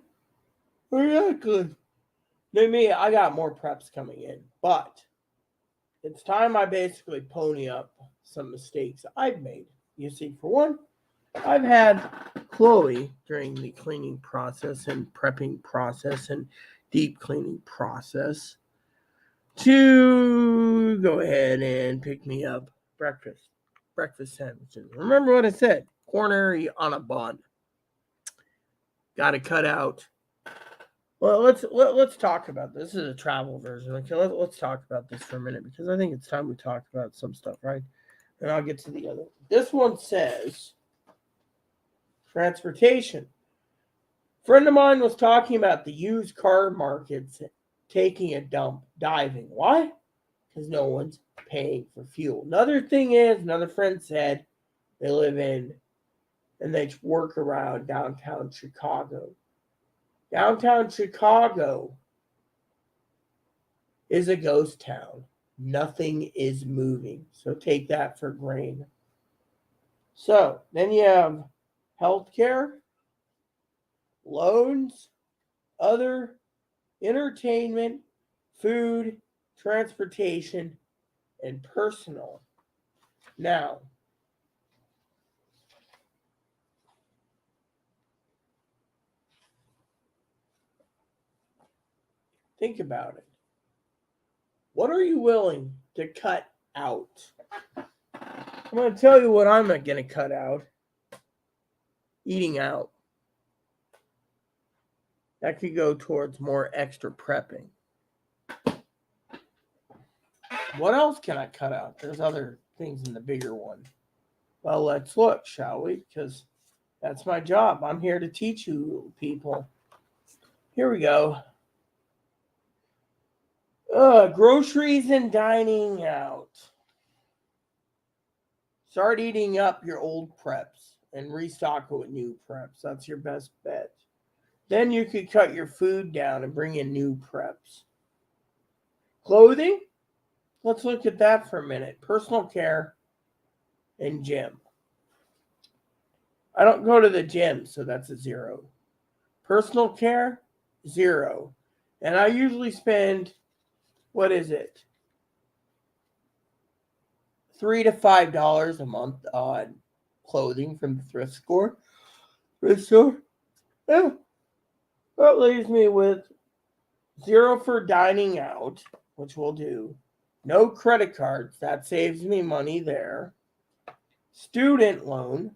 or not good? Me, I got more preps coming in, but it's time I basically pony up some mistakes I've made. You see, for one, I've had Chloe during the cleaning process and prepping process and deep cleaning process to go ahead and pick me up breakfast sandwiches. Remember what I said? Cornery on a bun. Got to cut out. Well, let's talk about this. This is a travel version. Okay, let's talk about this for a minute because I think it's time we talk about some stuff, right? And I'll get to the other. This one says transportation. A friend of mine was talking about the used car markets taking a dump, diving. Why? Because no one's paying for fuel. Another thing is, another friend said they live in and they work around downtown Chicago. Downtown Chicago is a ghost town. Nothing is moving. So take that for grain. So then you have healthcare, loans, other, entertainment, food, transportation, and personal. Now, think about it. What are you willing to cut out? I'm going to tell you what I'm not going to cut out. Eating out. That could go towards more extra prepping. What else can I cut out? There's other things in the bigger one. Well, let's look, shall we? Because that's my job. I'm here to teach you people. Here we go. Groceries and dining out. Start eating up your old preps and restock it with new preps. That's your best bet. Then you could cut your food down and bring in new preps. Clothing? Let's look at that for a minute. Personal care and gym. I don't go to the gym, so that's a 0. Personal care, 0. And I usually spend, what is it? $3 to $5 a month on clothing from the thrift store. Yeah. That leaves me with 0 for dining out, which we'll do. No credit cards. That saves me money there. Student loan.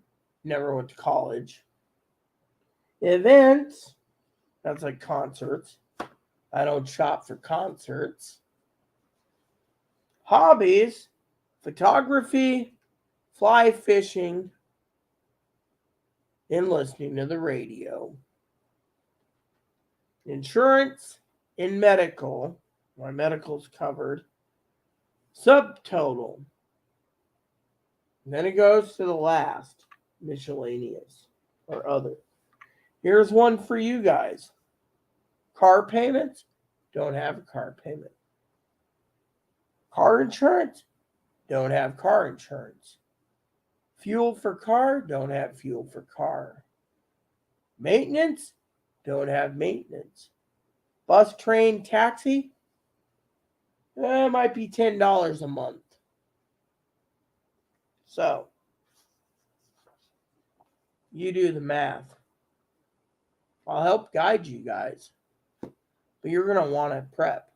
Never went to college. Events. That's like concerts. I don't shop for concerts. Hobbies. Photography. Fly fishing. in listening to the radio. Insurance in medical, my medical's covered, subtotal. And then it goes to the last, miscellaneous or other. Here's one for you guys. Car payments, don't have a car payment. Car insurance, don't have car insurance. Fuel for car, don't have fuel for car. Maintenance, don't have maintenance. Bus, train, taxi, might be $10 a month. So, you do the math. I'll help guide you guys. But you're going to want to prep.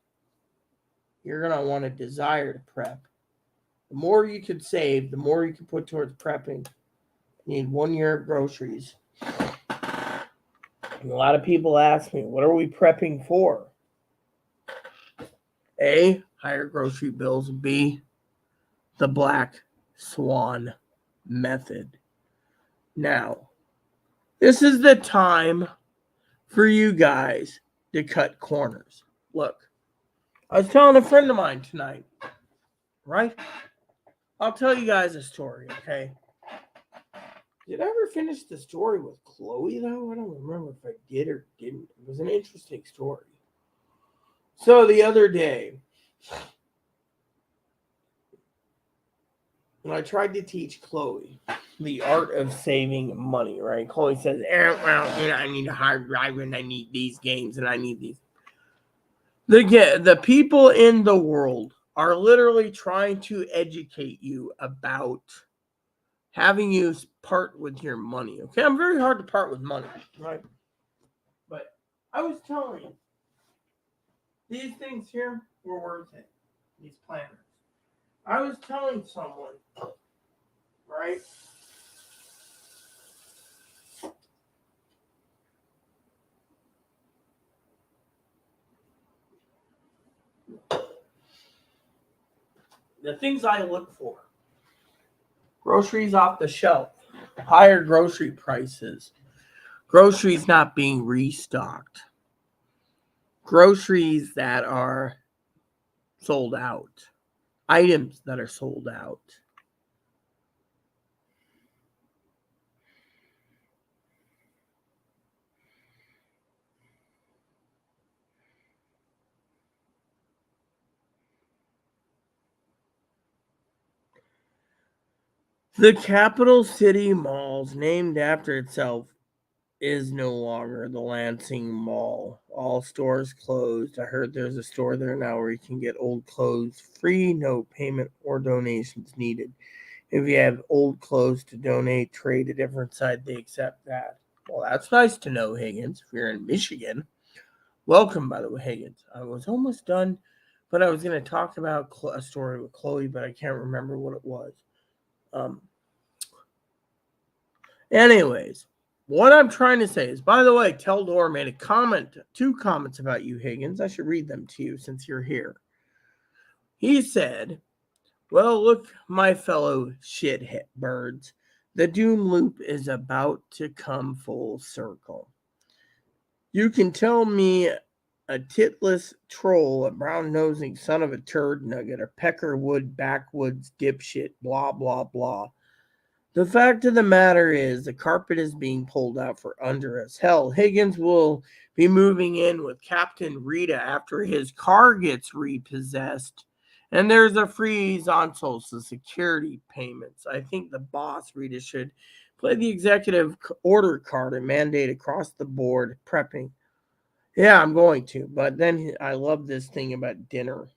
You're going to want a desire to prep. The more you could save, the more you can put towards prepping. You need 1 year of groceries. And a lot of people ask me, what are we prepping for? A, higher grocery bills. B, the black swan method. Now, this is the time for you guys to cut corners. Look, I was telling a friend of mine tonight, right? I'll tell you guys a story, okay? Did I ever finish the story with Chloe, though? I don't remember if I did or didn't. It was an interesting story. So the other day, when I tried to teach Chloe the art of saving money, right? Chloe says, I need a hard drive and I need these games and I need these. The people in the world are literally trying to educate you about having you part with your money. Okay, I'm very hard to part with money, right? But I was telling you, these things here were worth it. These planners. I was telling someone, right? The things I look for. Groceries off the shelf. Higher grocery prices. Groceries not being restocked. Groceries that are sold out. Items that are sold out. The capital city malls, named after itself, is no longer the Lansing Mall. All stores closed. I heard there's a store there now where you can get old clothes free, no payment or donations needed. If you have old clothes to donate, trade a different side, they accept that. Well, that's nice to know, Higgins. If you're in Michigan, welcome, by the way, Higgins. I was almost done, but I was going to talk about a story with Chloe, but I can't remember what it was. Anyways, what I'm trying to say is, by the way, Teldor made a comment, 2 comments about you, Higgins. I should read them to you since you're here. He said, well, look, my fellow shithead birds, the doom loop is about to come full circle. You can tell me a titless troll, a brown-nosing son of a turd nugget, a peckerwood backwoods dipshit, blah, blah, blah. The fact of the matter is the carpet is being pulled out for under us. Hell, Higgins will be moving in with Captain Rita after his car gets repossessed. And there's a freeze on Social Security payments. I think the boss, Rita, should play the executive order card and mandate across the board prepping. Yeah, I'm going to. But then I love this thing about dinner.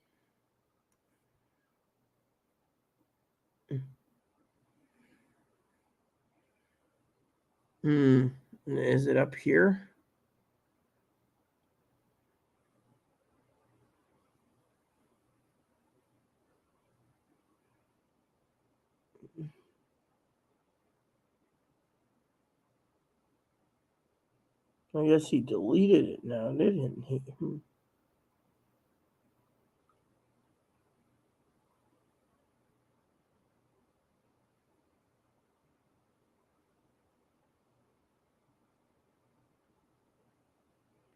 Is it up here? I guess he deleted it now, didn't he?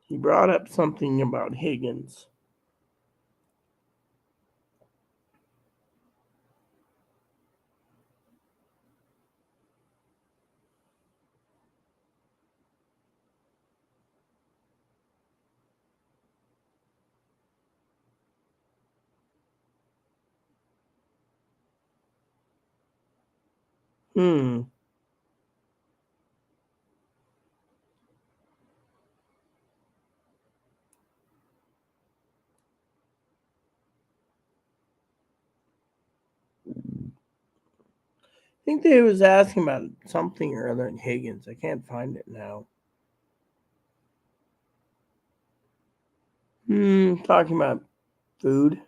He brought up something about Higgins. I think they was asking about something or other in Higgins. I can't find it now. Talking about food.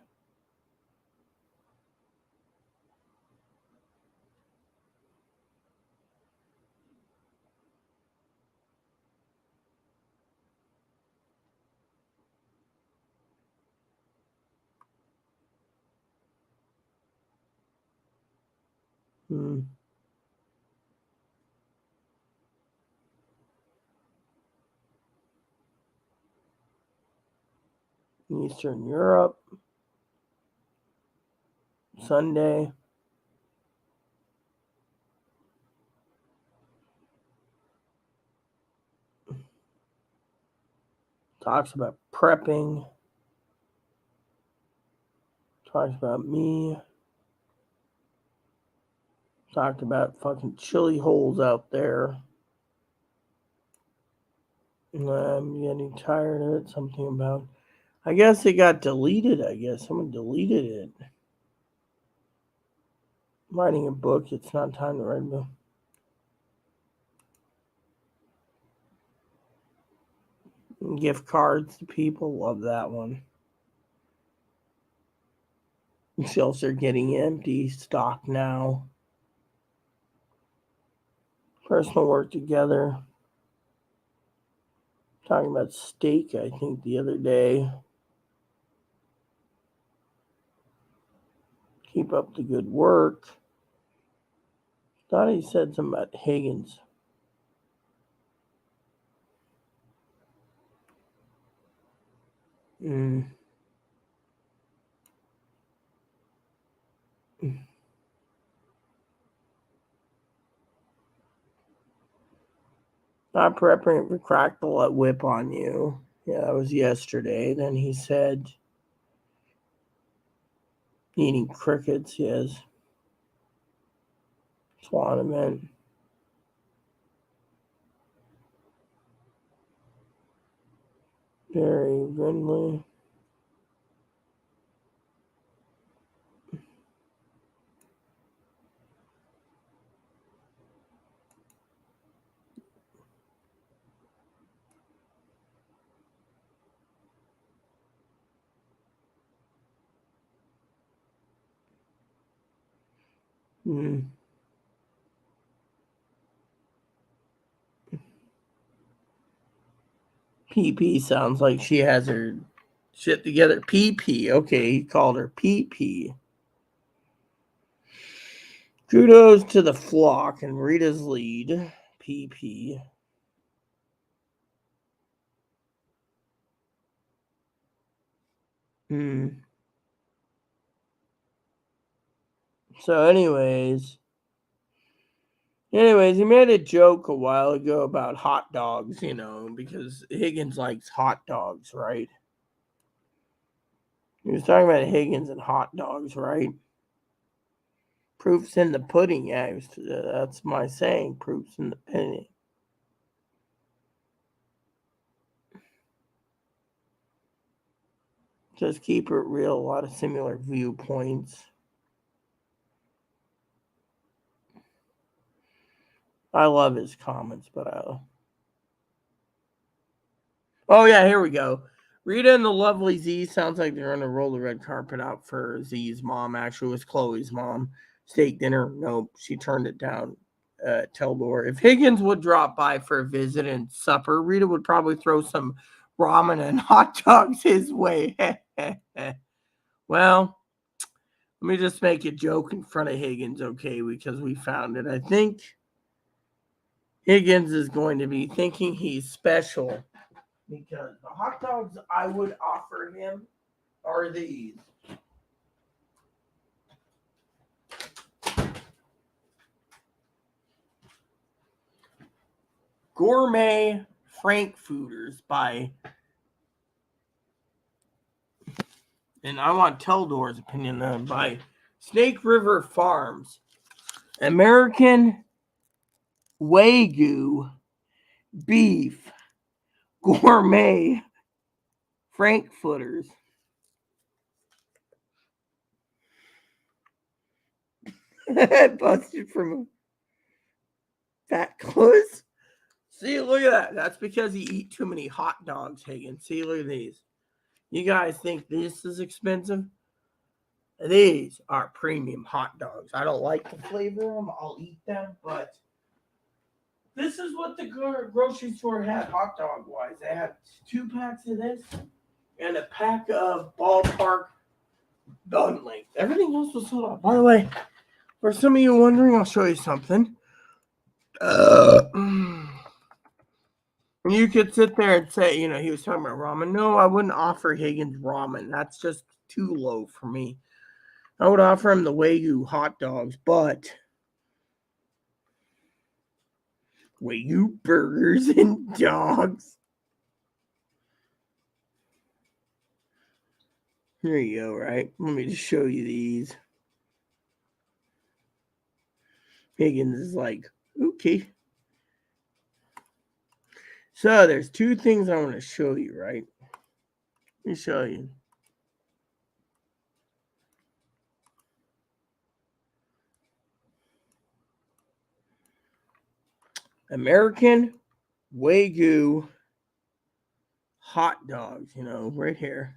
Eastern Europe. Sunday. Talks about prepping. Talks about me. Talked about fucking chili holes out there. I'm getting tired of it. Something about, I guess it got deleted. I guess someone deleted it. I'm writing a book. It's not time to write a book. Gift cards to people. Love that one. Shelves are getting empty. Stock now. Personal work together. Talking about steak, I think, the other day. Keep up the good work. Thought he said something about Higgins. Not prepping for crackle at whip on you. Yeah, that was yesterday. Then he said eating crickets, yes. Swan event. Very friendly. PP sounds like she has her shit together. PP. Okay, he called her PP. Kudos to the flock and Rita's lead. PP. So, anyways, he made a joke a while ago about hot dogs, because Higgins likes hot dogs, right? He was talking about Higgins and hot dogs, right? Proof's in the pudding. Yeah, that's my saying. Proof's in the pudding. Just keep it real. A lot of similar viewpoints. I love his comments, but oh yeah, here we go. Rita and the lovely Z sounds like they're gonna roll the red carpet out for Z's mom. Actually, it was Chloe's mom. Steak dinner. Nope, she turned it down. Teldor. If Higgins would drop by for a visit and supper, Rita would probably throw some ramen and hot dogs his way. Well, let me just make a joke in front of Higgins, okay, because we found it. I think Higgins is going to be thinking he's special because the hot dogs I would offer him are these. Gourmet Frankfurters by, and I want Teldor's opinion on, by Snake River Farms. American Wagyu beef gourmet Frankfurters. Busted from fat clothes. See, look at that. That's because you eat too many hot dogs, Hagen. See, look at these. You guys think this is expensive? These are premium hot dogs. I don't like the flavor of them. I'll eat them, but this is what the grocery store had hot dog wise. They had 2 packs of this and a pack of Ballpark bun length. Everything else was sold out. By the way, for some of you wondering, I'll show you something. You could sit there and say, you know, he was talking about ramen. No, I wouldn't offer Higgins ramen. That's just too low for me. I would offer him the Wagyu hot dogs, but Wagyu burgers and dogs. Here you go, right? Let me just show you these. Higgins is like, okay. So there's 2 things I want to show you, right? Let me show you. American Wagyu hot dogs, you know, right here.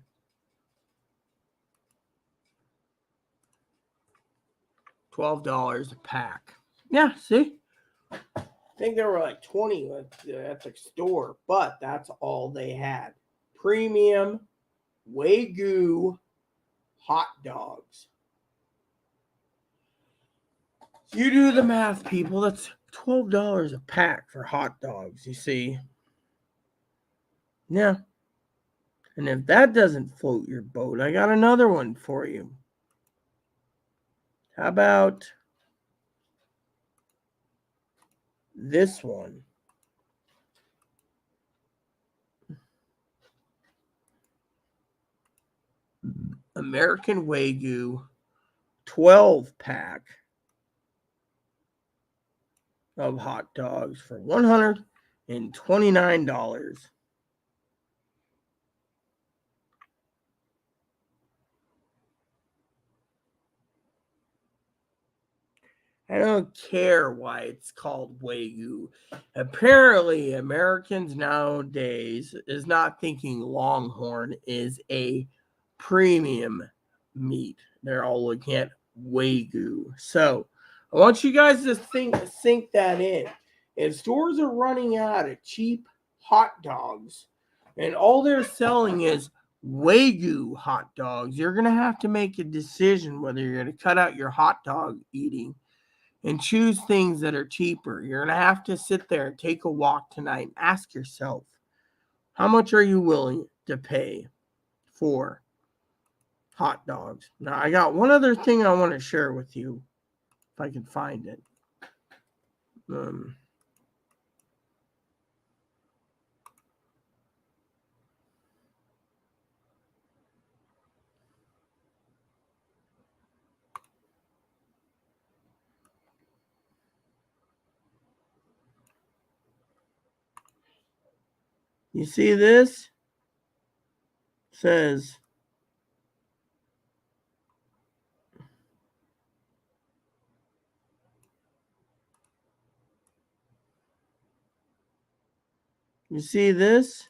$12 a pack. Yeah, see? I think there were like 20 at the store, but that's all they had. Premium Wagyu hot dogs. You do the math, people. That's $12 a pack for hot dogs, you see. Yeah. And if that doesn't float your boat, I got another one for you. How about this one? American Wagyu 12 pack of hot dogs for $129. I don't care why it's called Wagyu. Apparently, Americans nowadays is not thinking Longhorn is a premium meat. They're all looking at Wagyu. So I want you guys to sink that in. If stores are running out of cheap hot dogs and all they're selling is Wagyu hot dogs, you're going to have to make a decision whether you're going to cut out your hot dog eating and choose things that are cheaper. You're going to have to sit there and take a walk tonight and ask yourself, how much are you willing to pay for hot dogs? Now, I got one other thing I want to share with you, if I can find it. You see this? It says, you see this?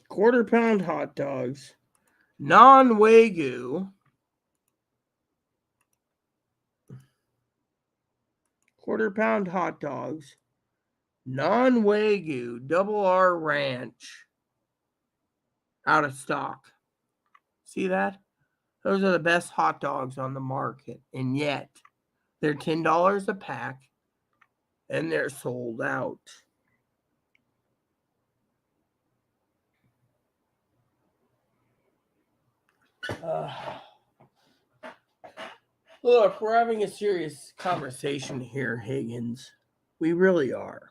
Quarter pound hot dogs, non-Wagyu, quarter pound hot dogs, non-Wagyu, double R ranch, out of stock. See that? Those are the best hot dogs on the market, and yet they're $10 a pack, and they're sold out. Look, we're having a serious conversation here, Higgins. We really are.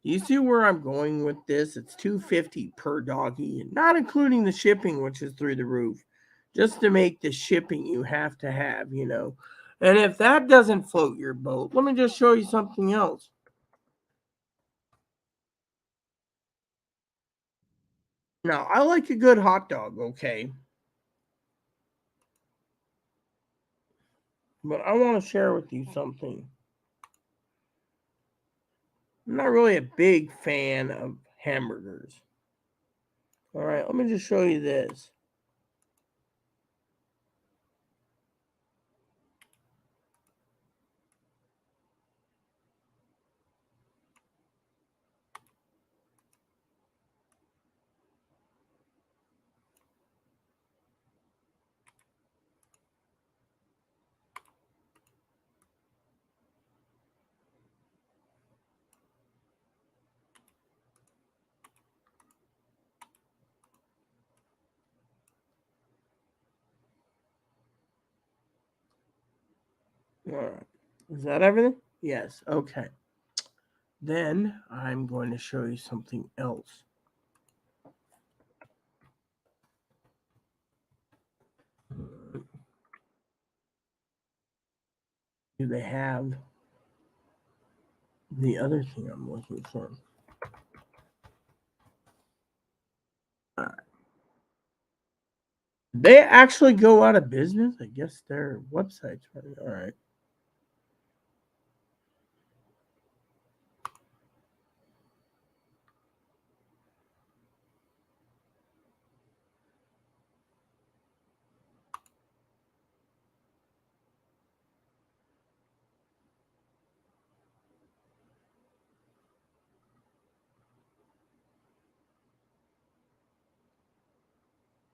You see where I'm going with this? It's $2.50 per doggy, not including the shipping, which is through the roof. Just to make the shipping you have to have, you know. And if that doesn't float your boat, let me just show you something else. Now, I like a good hot dog, okay? But I want to share with you something. I'm not really a big fan of hamburgers. All right, let me just show you this. All right. Is that everything? Yes. Okay. Then I'm going to show you something else. Do they have the other thing I'm looking for? All right. They actually go out of business? I guess their website's running. All right.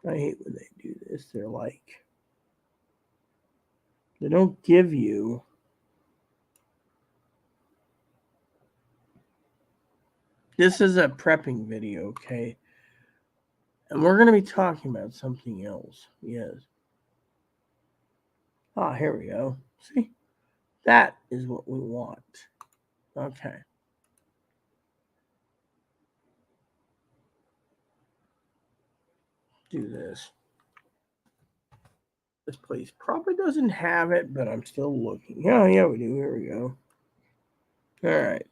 I hate when they do this. They're like, they don't give you. This is a prepping video, okay? And we're going to be talking about something else. Yes. Ah, here we go. See? That is what we want. Okay. Do this. This place probably doesn't have it, but I'm still looking. Yeah, we do. Here we go. All right.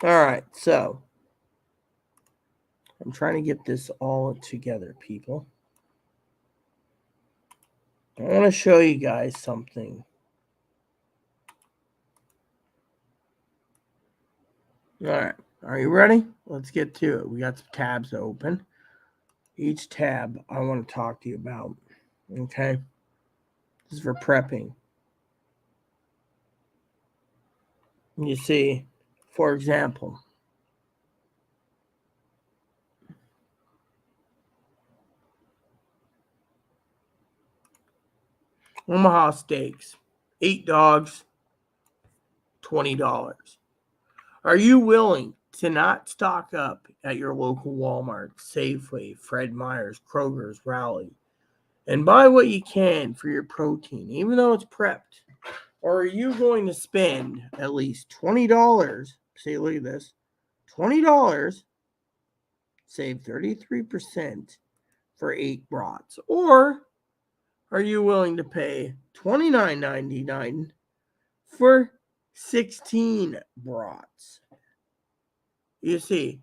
All right. So I'm trying to get this all together, people. I want to show you guys something. All right. Are you ready? Let's get to it. We got some tabs open. Each tab I want to talk to you about. Okay. This is for prepping. You see, for example, Omaha Steaks, 8 dogs, $20. Are you willing to not stock up at your local Walmart, Safeway, Fred Meyer's, Kroger's, Rally, and buy what you can for your protein, even though it's prepped? Or are you going to spend at least $20? See, look at this. $20, save 33% for 8 brats. Or are you willing to pay $29.99 for 16 brats? You see,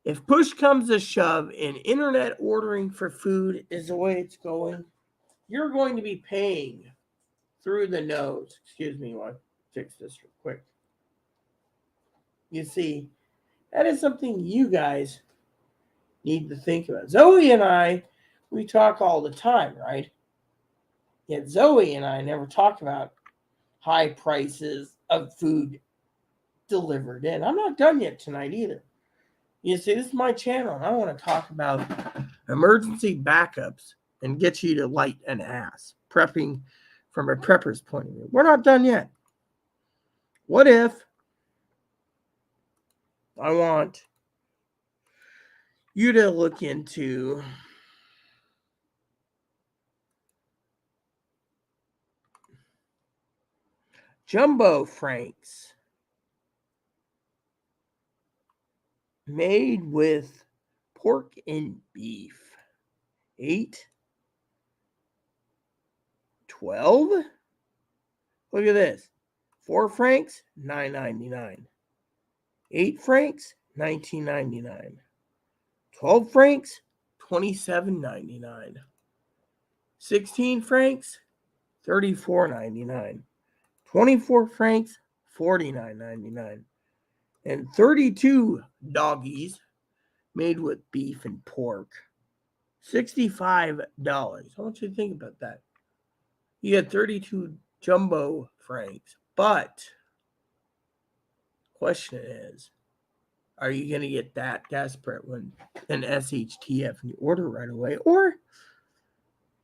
if push comes to shove and internet ordering for food is the way it's going, you're going to be paying through the nose. Excuse me while I fix this real quick. You see, that is something you guys need to think about. Zoe and I, we talk all the time, right? Yet Zoe and I never talk about high prices of food delivered in. I'm not done yet tonight either. You see, this is my channel, and I want to talk about emergency backups and get you to light an ass. Prepping from a prepper's point of view. We're not done yet. What if I want you to look into Jumbo Franks made with pork and beef. 8, 12. Look at this. 4 francs, $9.99. 8 francs, $19.99. 12 francs, $27.99. 16 francs, $34.99. 24 francs, $49.99. And 32 doggies made with beef and pork, $65. I want you to think about that. You get 32 jumbo franks, but question is, are you going to get that desperate when an SHTF and you order right away, or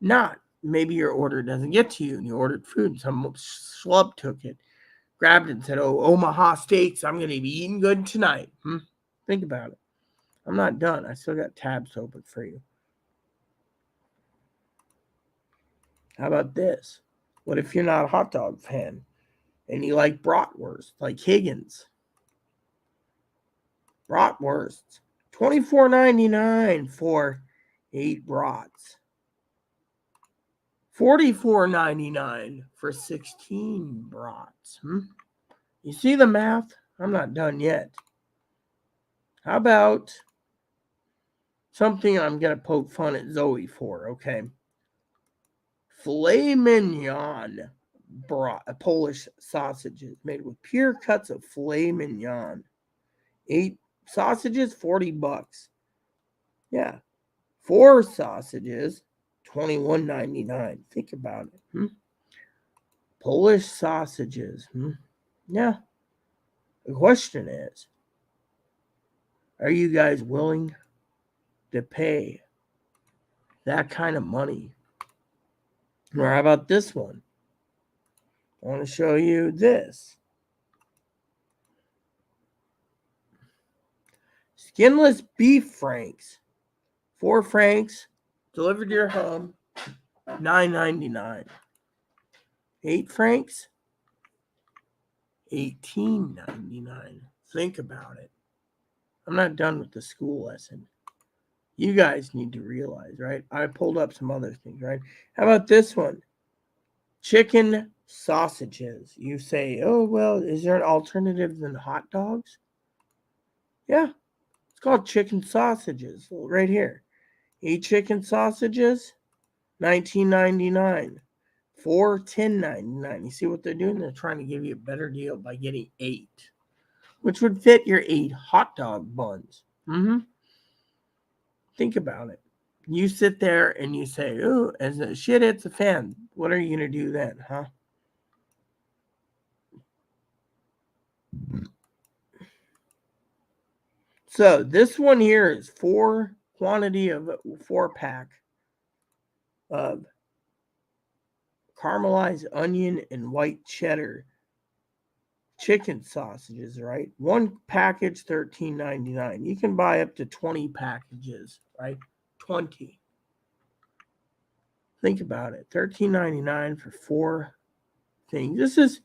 not? Maybe your order doesn't get to you and you ordered food and some schlub took it, grabbed it and said, oh, Omaha Steaks, I'm going to be eating good tonight. Think about it. I'm not done. I still got tabs open for you. How about this? What if you're not a hot dog fan and you like bratwurst, like Higgins? Bratwursts, $24.99 for 8 brats. $44.99 for 16 brats. You see the math? I'm not done yet. How about something I'm going to poke fun at Zoe for, okay? Filet mignon Polish sausages made with pure cuts of filet mignon. 8 sausages, $40. Yeah. 4 sausages, $21.99. Think about it. Polish sausages. Yeah. The question is, are you guys willing to pay that kind of money? Or how about this one? I want to show you this. Skinless beef franks. 4 francs delivered to your home. $9.99. 8 francs. $18.99. Think about it. I'm not done with the school lesson. You guys need to realize, right? I pulled up some other things, right? How about this one? Chicken sausages. You say, oh, well, is there an alternative than hot dogs? Yeah. It's called chicken sausages. Right here. 8 chicken sausages, $19.99. 4, $10.99. You see what they're doing? They're trying to give you a better deal by getting 8, which would fit your 8 hot dog buns. Think about it. You sit there and you say, oh, as a shit hits the fan, what are you going to do then, huh? So this one here is 4 quantity of 4-pack of caramelized onion and white cheddar chicken sausages, right? 1 package, $13.99. You can buy up to 20 packages, right? 20. Think about it. $13.99 for 4 things. This is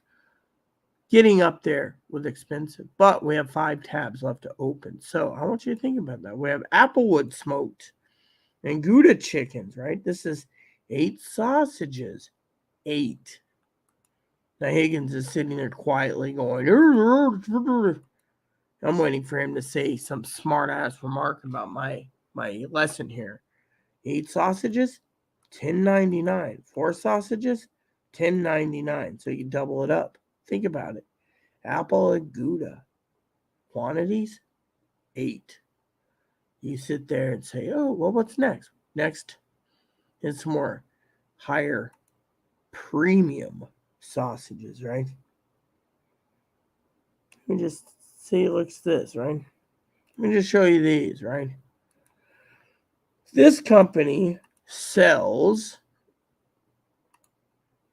getting up there with expensive, but we have 5 tabs left to open. So I want you to think about that. We have Applewood smoked and Gouda chickens, right? This is 8 sausages. 8. Now Higgins is sitting there quietly going, I'm waiting for him to say some smart-ass remark about my lesson here. 8 sausages, $10.99. 4 sausages, $10.99. So you double it up. Think about it. Apple and Gouda. Quantities, 8. You sit there and say, oh, well, what's next? Next is some more higher premium sausages, right? Let me just see it looks this, right? Let me just show you these, right? This company sells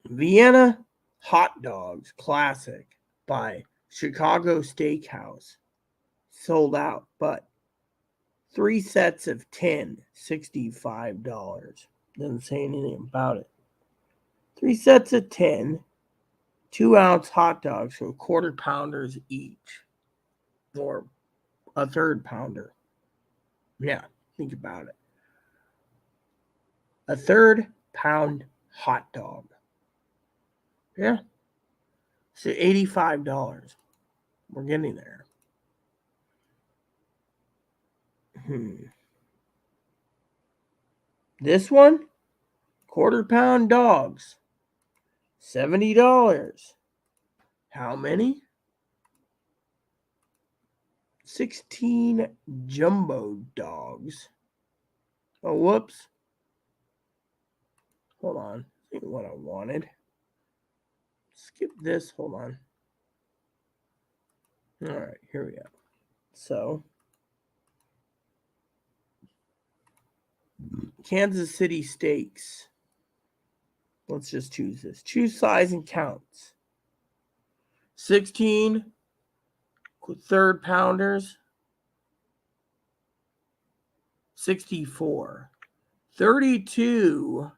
Vienna hot dogs, classic, by Chicago Steakhouse. Sold out, but 3 sets of 10, $65. Doesn't say anything about it. 3 sets of 10, 2-ounce hot dogs from quarter pounders each, or a third pounder. Yeah, think about it. A third pound hot dog. Yeah. So $85. We're getting there. This one, quarter pound dogs, $70. How many? 16 jumbo dogs. Oh, whoops. Hold on. I think what I wanted. Skip this. Hold on. All right, here we go. So, Kansas City steaks. Let's just choose this. Choose size and counts. 16 third pounders. 64. 32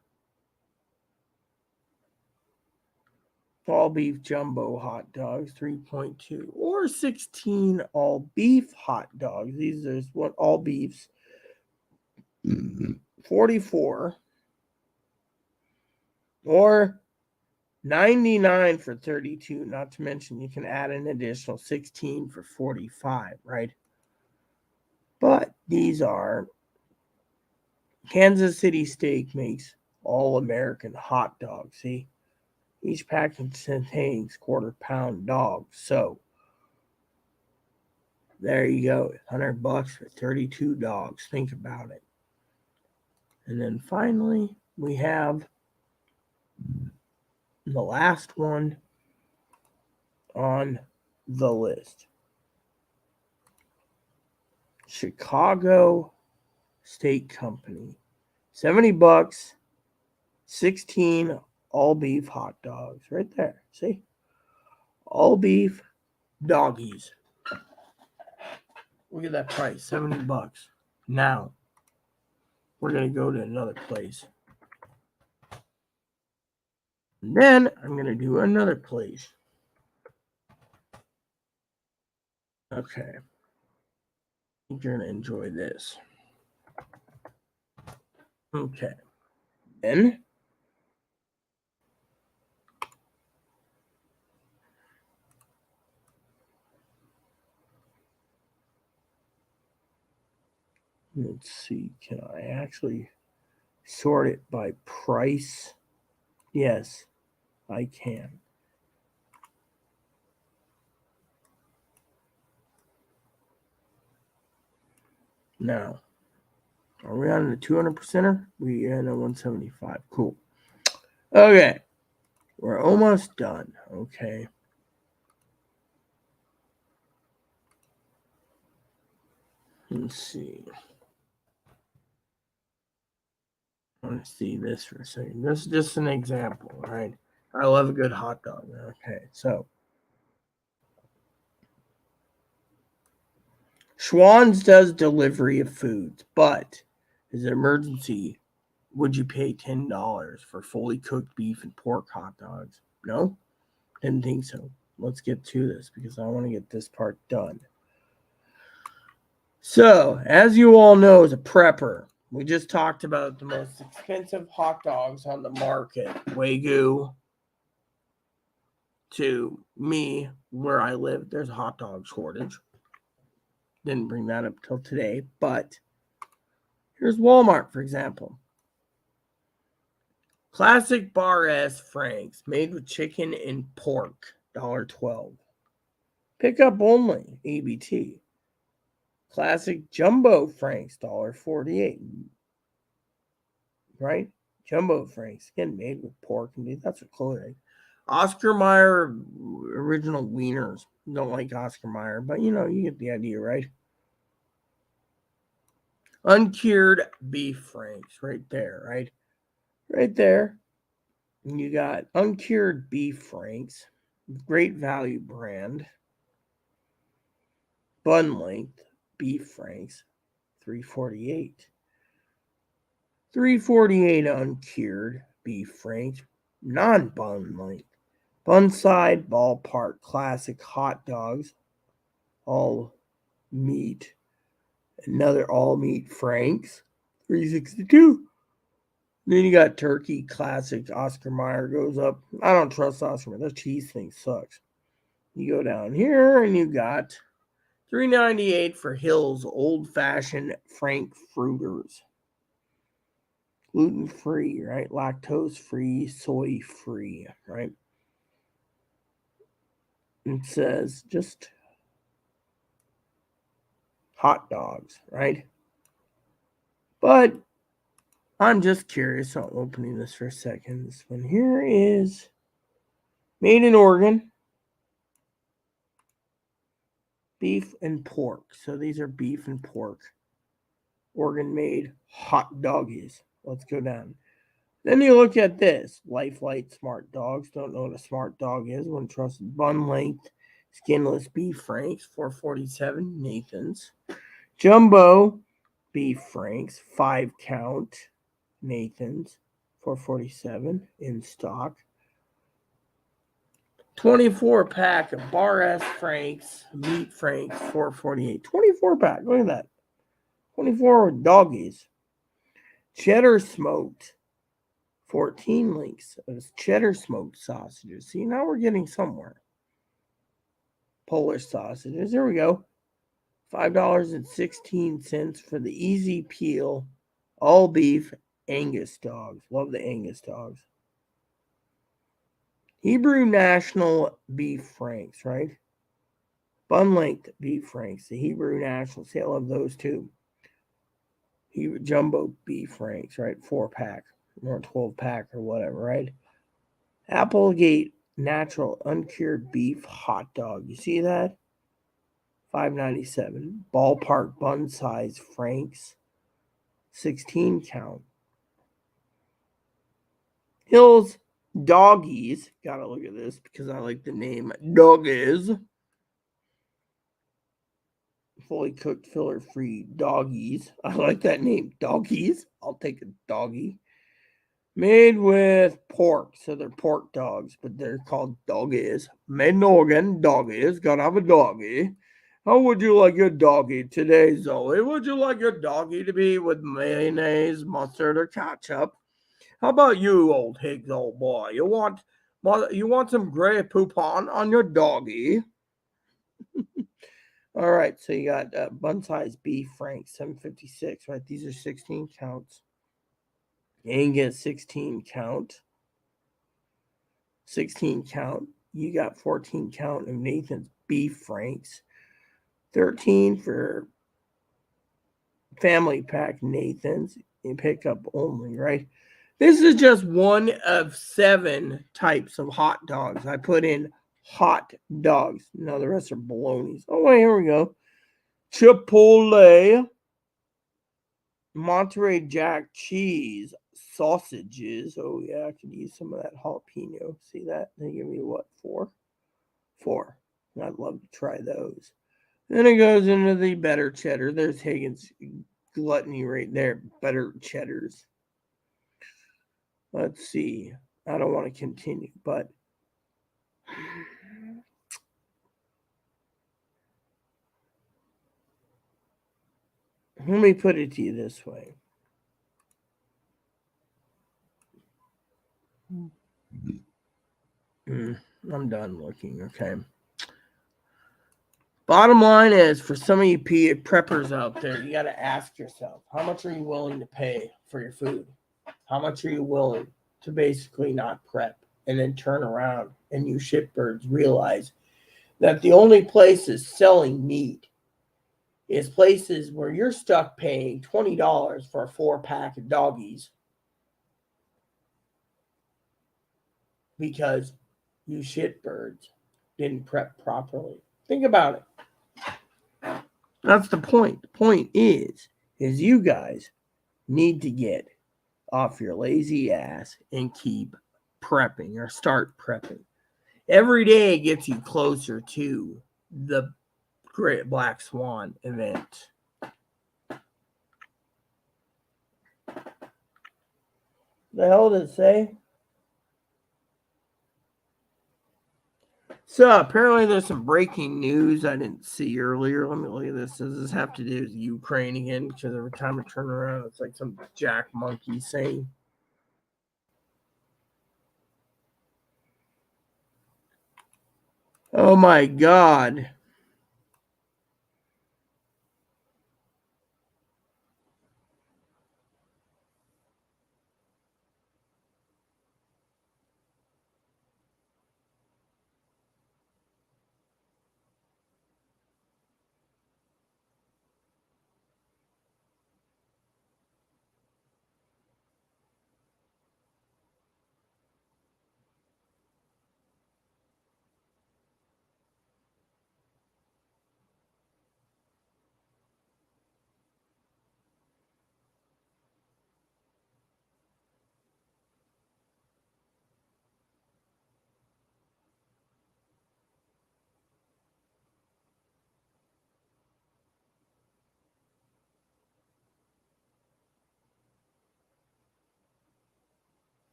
all beef jumbo hot dogs, 3.2, or 16 all beef hot dogs. These are what all beefs. 44, or 99 for 32. Not to mention you can add an additional 16 for 45, right? But these are Kansas City Steak makes all American hot dogs. See, each package contains quarter pound dogs. So there you go, $100 for 32 dogs. Think about it. And then finally, we have the last one on the list. Chicago Steak Company. $70, 16 all beef hot dogs. Right there. See? All beef doggies. Look at that price, $70. Now, we're going to go to another place. And then I'm going to do another place. Okay. I think you're going to enjoy this. Okay. Then let's see. Can I actually sort it by price? Yes, I can. Now, are we on the 200%er? We are at a 175. Cool. Okay. We're almost done. Okay. Let's see. I want to see this for a second. This is just an example, all right? I love a good hot dog. Okay, so Schwann's does delivery of foods, but as an emergency, would you pay $10 for fully cooked beef and pork hot dogs? No? Didn't think so. Let's get to this because I want to get this part done. So, as you all know, as a prepper, we just talked about the most expensive hot dogs on the market. Wagyu. To me, where I live, there's a hot dog shortage. Didn't bring that up till today, but here's Walmart, for example. Classic Bar S Franks, made with chicken and pork, $1.12. Pickup only, ABT. Classic Jumbo Franks, $1.48. Right? Jumbo Franks, again, made with pork and beef. That's what clothing. Oscar Mayer original wieners. Don't like Oscar Mayer, but you know, you get the idea, right? Uncured beef franks, right there, right? Right there. And you got uncured beef franks, Great Value brand, bun length beef franks, $3.48. $3.48 uncured beef franks, non-bun length. Bunside Ballpark Classic hot dogs, all meat. Another all meat franks, $3.62. Then you got Turkey Classic. Oscar Mayer goes up. I don't trust Oscar Mayer. That cheese thing sucks. You go down here and you got $3.98 for Hill's Old Fashioned Frankfurters. Gluten free, right? Lactose free, soy free, right? It says just hot dogs, right? But I'm just curious. I'm opening this for a second. This one here is made in Oregon. Beef and pork. So these are beef and pork. Oregon made hot doggies. Let's go down. Then you look at this. Lifelite Smart Dogs. Don't know what a smart dog is. One trusted bun length. Skinless beef franks. $4.47. Nathan's. Jumbo beef franks. 5 count. Nathan's. $4.47 in stock. 24 pack of Bar S Franks, meat franks, $4.48. 24 pack. Look at that. 24 doggies. Cheddar smoked, 14 links of cheddar smoked sausages. See, now we're getting somewhere. Polish sausages. There we go. $5.16 for the easy peel, all beef Angus dogs. Love the Angus dogs. Hebrew National beef franks, right? Bun length beef franks. The Hebrew National. See, I love those too. Jumbo beef franks, right? 4 pack or 12 pack or whatever, right? Applegate natural uncured beef hot dog. You see that? $5.97. Ballpark bun size franks, 16 count. Hill's Doggies. Gotta look at this because I like the name Doggies. Fully cooked, filler-free doggies. I like that name, doggies. I'll take a doggy. Made with pork, so they're pork dogs, but they're called doggies. Made in Oregon, doggies. Gotta have a doggy. How would you like your doggy today, Zoe? Would you like your doggy to be with mayonnaise, mustard, or ketchup? How about you, old Higgs, old boy? You want some Grey Poupon on your doggy? All right, so you got bun size beef franks, $7.56, right? These are 16 counts. Angus, 16 count. 16 count. You got 14 count of Nathan's beef franks. 13 for family pack Nathan's. You pick up only, right? This is just one of 7 types of hot dogs. I put in hot dogs. No, the rest are bolognas. Oh, wait, here we go. Chipotle, Monterey Jack cheese, sausages. Oh, yeah, I could use some of that jalapeno. See that? They give me what, 4? 4. I'd love to try those. Then it goes into the better cheddar. There's Higgins gluttony right there. Better cheddars. Let's see. I don't want to continue, but let me put it to you this way. I'm done looking, okay? Bottom line is, for some of you preppers out there, you got to ask yourself, how much are you willing to pay for your food? How much are you willing to basically not prep and then turn around and you shitbirds realize that the only places selling meat is places where you're stuck paying $20 for a 4-pack of doggies because you shitbirds didn't prep properly. Think about it. That's the point. The point is you guys need to get off your lazy ass and keep prepping or start prepping. Every day gets you closer to the Great Black Swan event. The hell did it say? So apparently there's some breaking news I didn't see earlier. Let me look at this. Does this have to do with Ukraine again? Because every time I turn around, it's like some jack monkey saying. Oh my God.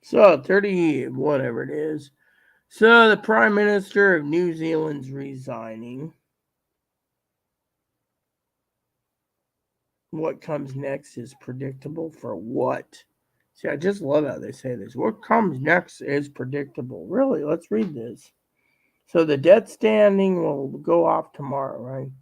So 30, whatever it is. So the Prime Minister of New Zealand's resigning. What comes next is predictable for what? See, I just love how they say this. What comes next is predictable. Really, let's read this. So the debt standing will go off tomorrow, right?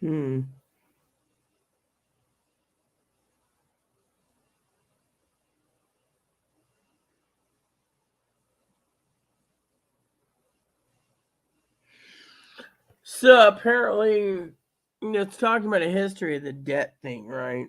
Hmm. So apparently, it's talking about a history of the debt thing, right?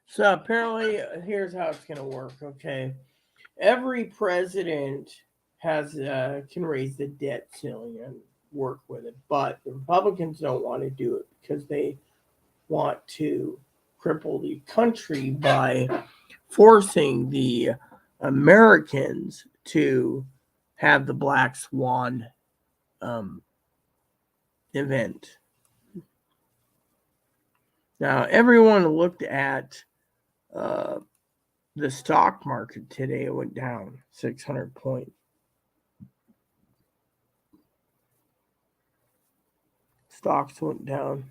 So apparently, here's how it's going to work. Okay, every president has can raise the debt ceiling and work with it, but the Republicans don't want to do it because they want to cripple the country by forcing the Americans to have the black swan um, event. Now, everyone looked at uh, the stock market today. It went down 600 points. Stocks went down.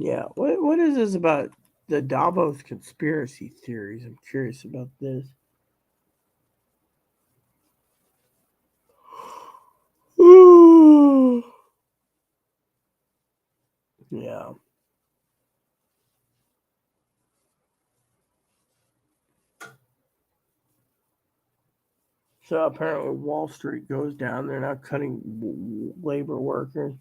Yeah. What is this about the Davos conspiracy theories? I'm curious about this. Yeah. So apparently Wall Street goes down. They're not cutting labor workers.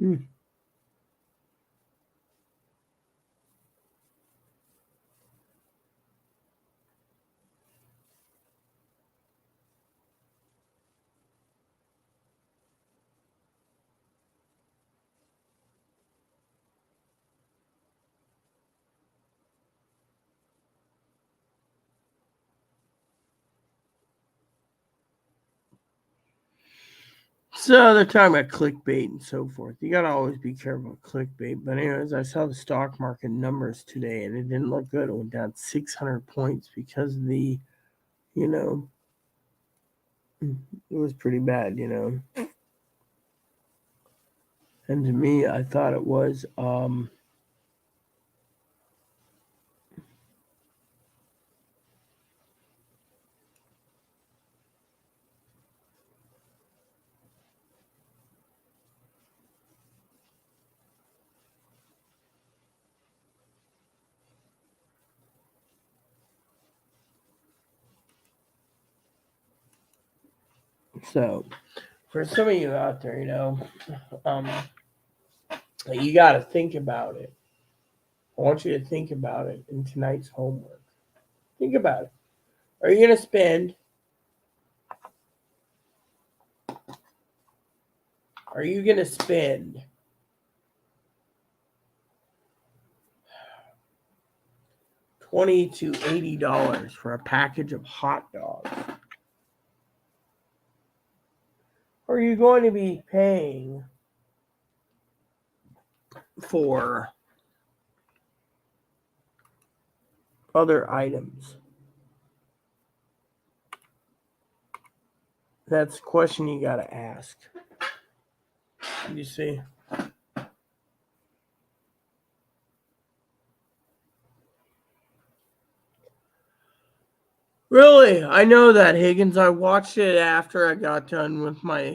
Mm. So they're talking about clickbait and so forth. You gotta always be careful with clickbait. But anyways, I saw the stock market numbers today, and it didn't look good. It went down 600 points because of the, you know, it was pretty bad, And to me, I thought it was. So for some of you out there, um, you got to think about it. I want you to think about it in tonight's homework. Think about it. Are you going to spend? Are you going to spend $20 to $80 for a package of hot dogs? Or are you going to be paying for other items? That's a question you got to ask. You see? Really? I know that, Higgins. I watched it after I got done with my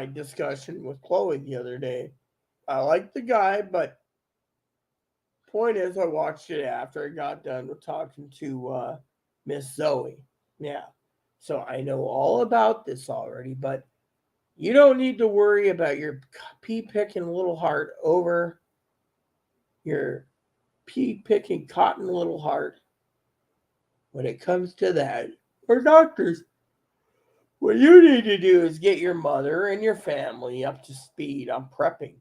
discussion with Chloe the other day. I like the guy, but point is, I watched it after I got done with talking to Miss Zoe. Yeah, so I know all about this already, but you don't need to worry about your pea picking little heart over your pea picking cotton little heart when it comes to that. Or doctors. What you need to do is get your mother and your family up to speed on prepping.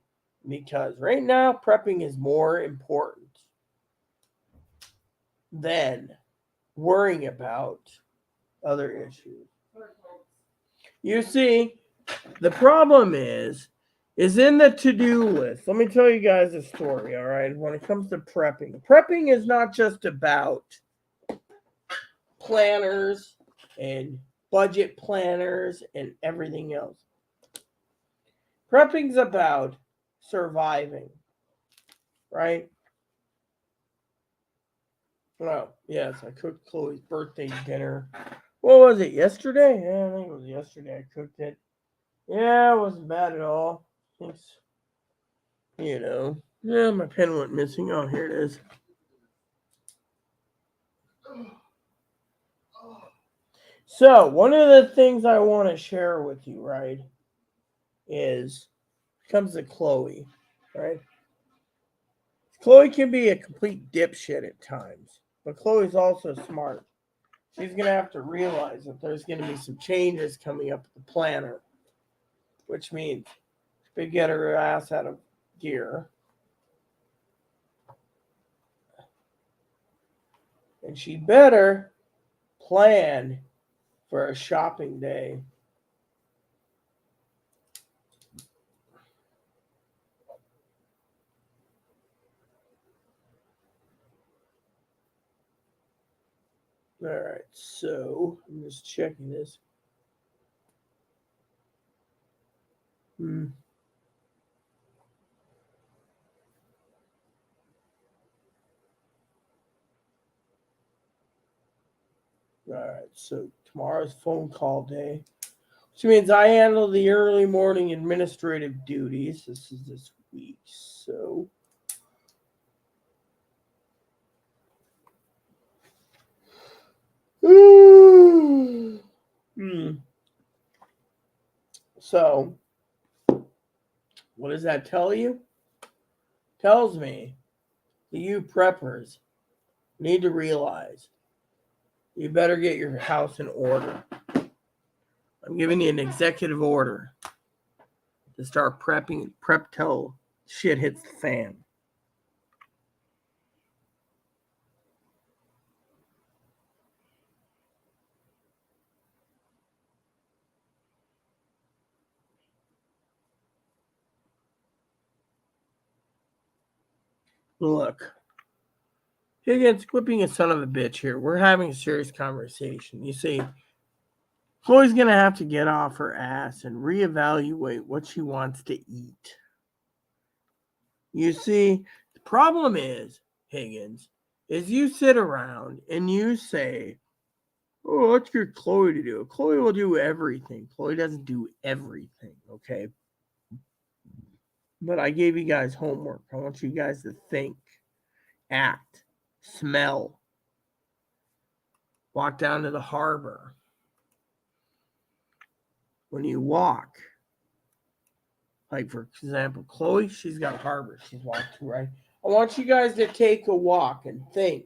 Because right now, prepping is more important than worrying about other issues. You see, the problem is in the to-do list. Let me tell you guys a story, all right? When it comes to prepping is not just about planners and budget planners and everything else. Prepping's about surviving, right? Well, yes, I cooked Chloe's birthday dinner. What was it, yesterday? Yeah, I think it was yesterday I cooked it. Yeah, it wasn't bad at all. It's, yeah, my pen went missing. Oh, here it is. So, one of the things I want to share with you, right, is comes to Chloe, right? Chloe can be a complete dipshit at times, but Chloe's also smart. She's going to have to realize that there's going to be some changes coming up at the planner, which means she could get her ass out of gear. And she better plan for a shopping day. All right, so I'm just checking this. All right, so tomorrow's phone call day, which means I handle the early morning administrative duties. This is this week, so. So, what does that tell you? Tells me that you preppers need to realize you better get your house in order. I'm giving you an executive order to start prepping, prep till shit hits the fan. Look, Higgins, quit being a son of a bitch here. We're having a serious conversation. You see, Chloe's going to have to get off her ass and reevaluate what she wants to eat. You see, the problem is, Higgins, is you sit around and you say, oh, let's get Chloe to do it. Chloe will do everything. Chloe doesn't do everything, okay? But I gave you guys homework. I want you guys to think, act, smell, walk down to the harbor. When you walk, like for example, Chloe, she's got harbor. She's walked to, right? I want you guys to take a walk and think.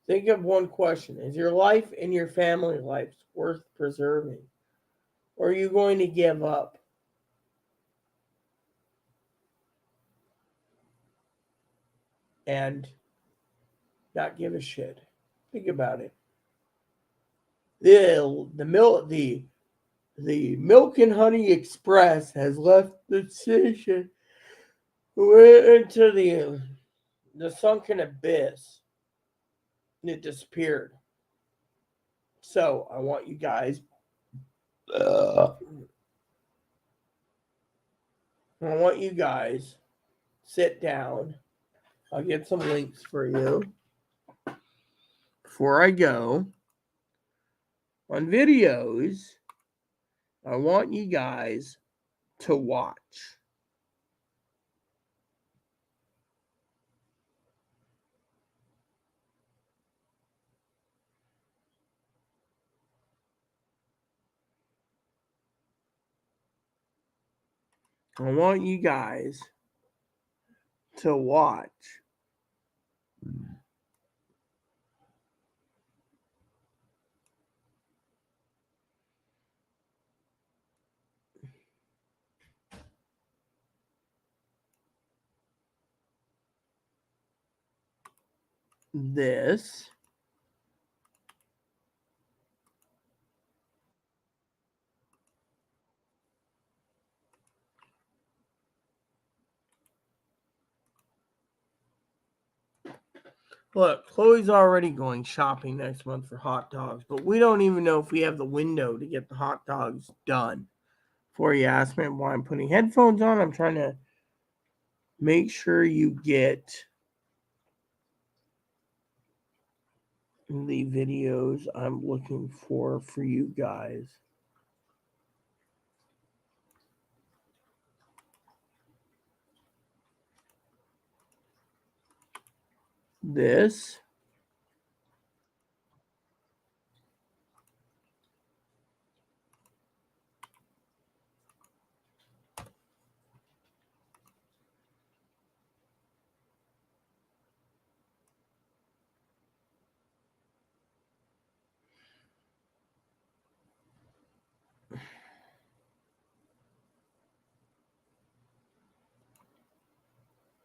Think of one question. Is your life and your family life worth preserving? Or are you going to give up? And not give a shit. Think about it. The Milk and Honey Express has left the station, went into the sunken abyss, and it disappeared. So I want you guys. I want you guys sit down. I'll get some links for you before I go. On videos, I want you guys to watch. I want you guys to watch this. Look, Chloe's already going shopping next month for hot dogs, but we don't even know if we have the window to get the hot dogs done. Before you ask me why I'm putting headphones on, I'm trying to make sure you get the videos I'm looking for you guys. This.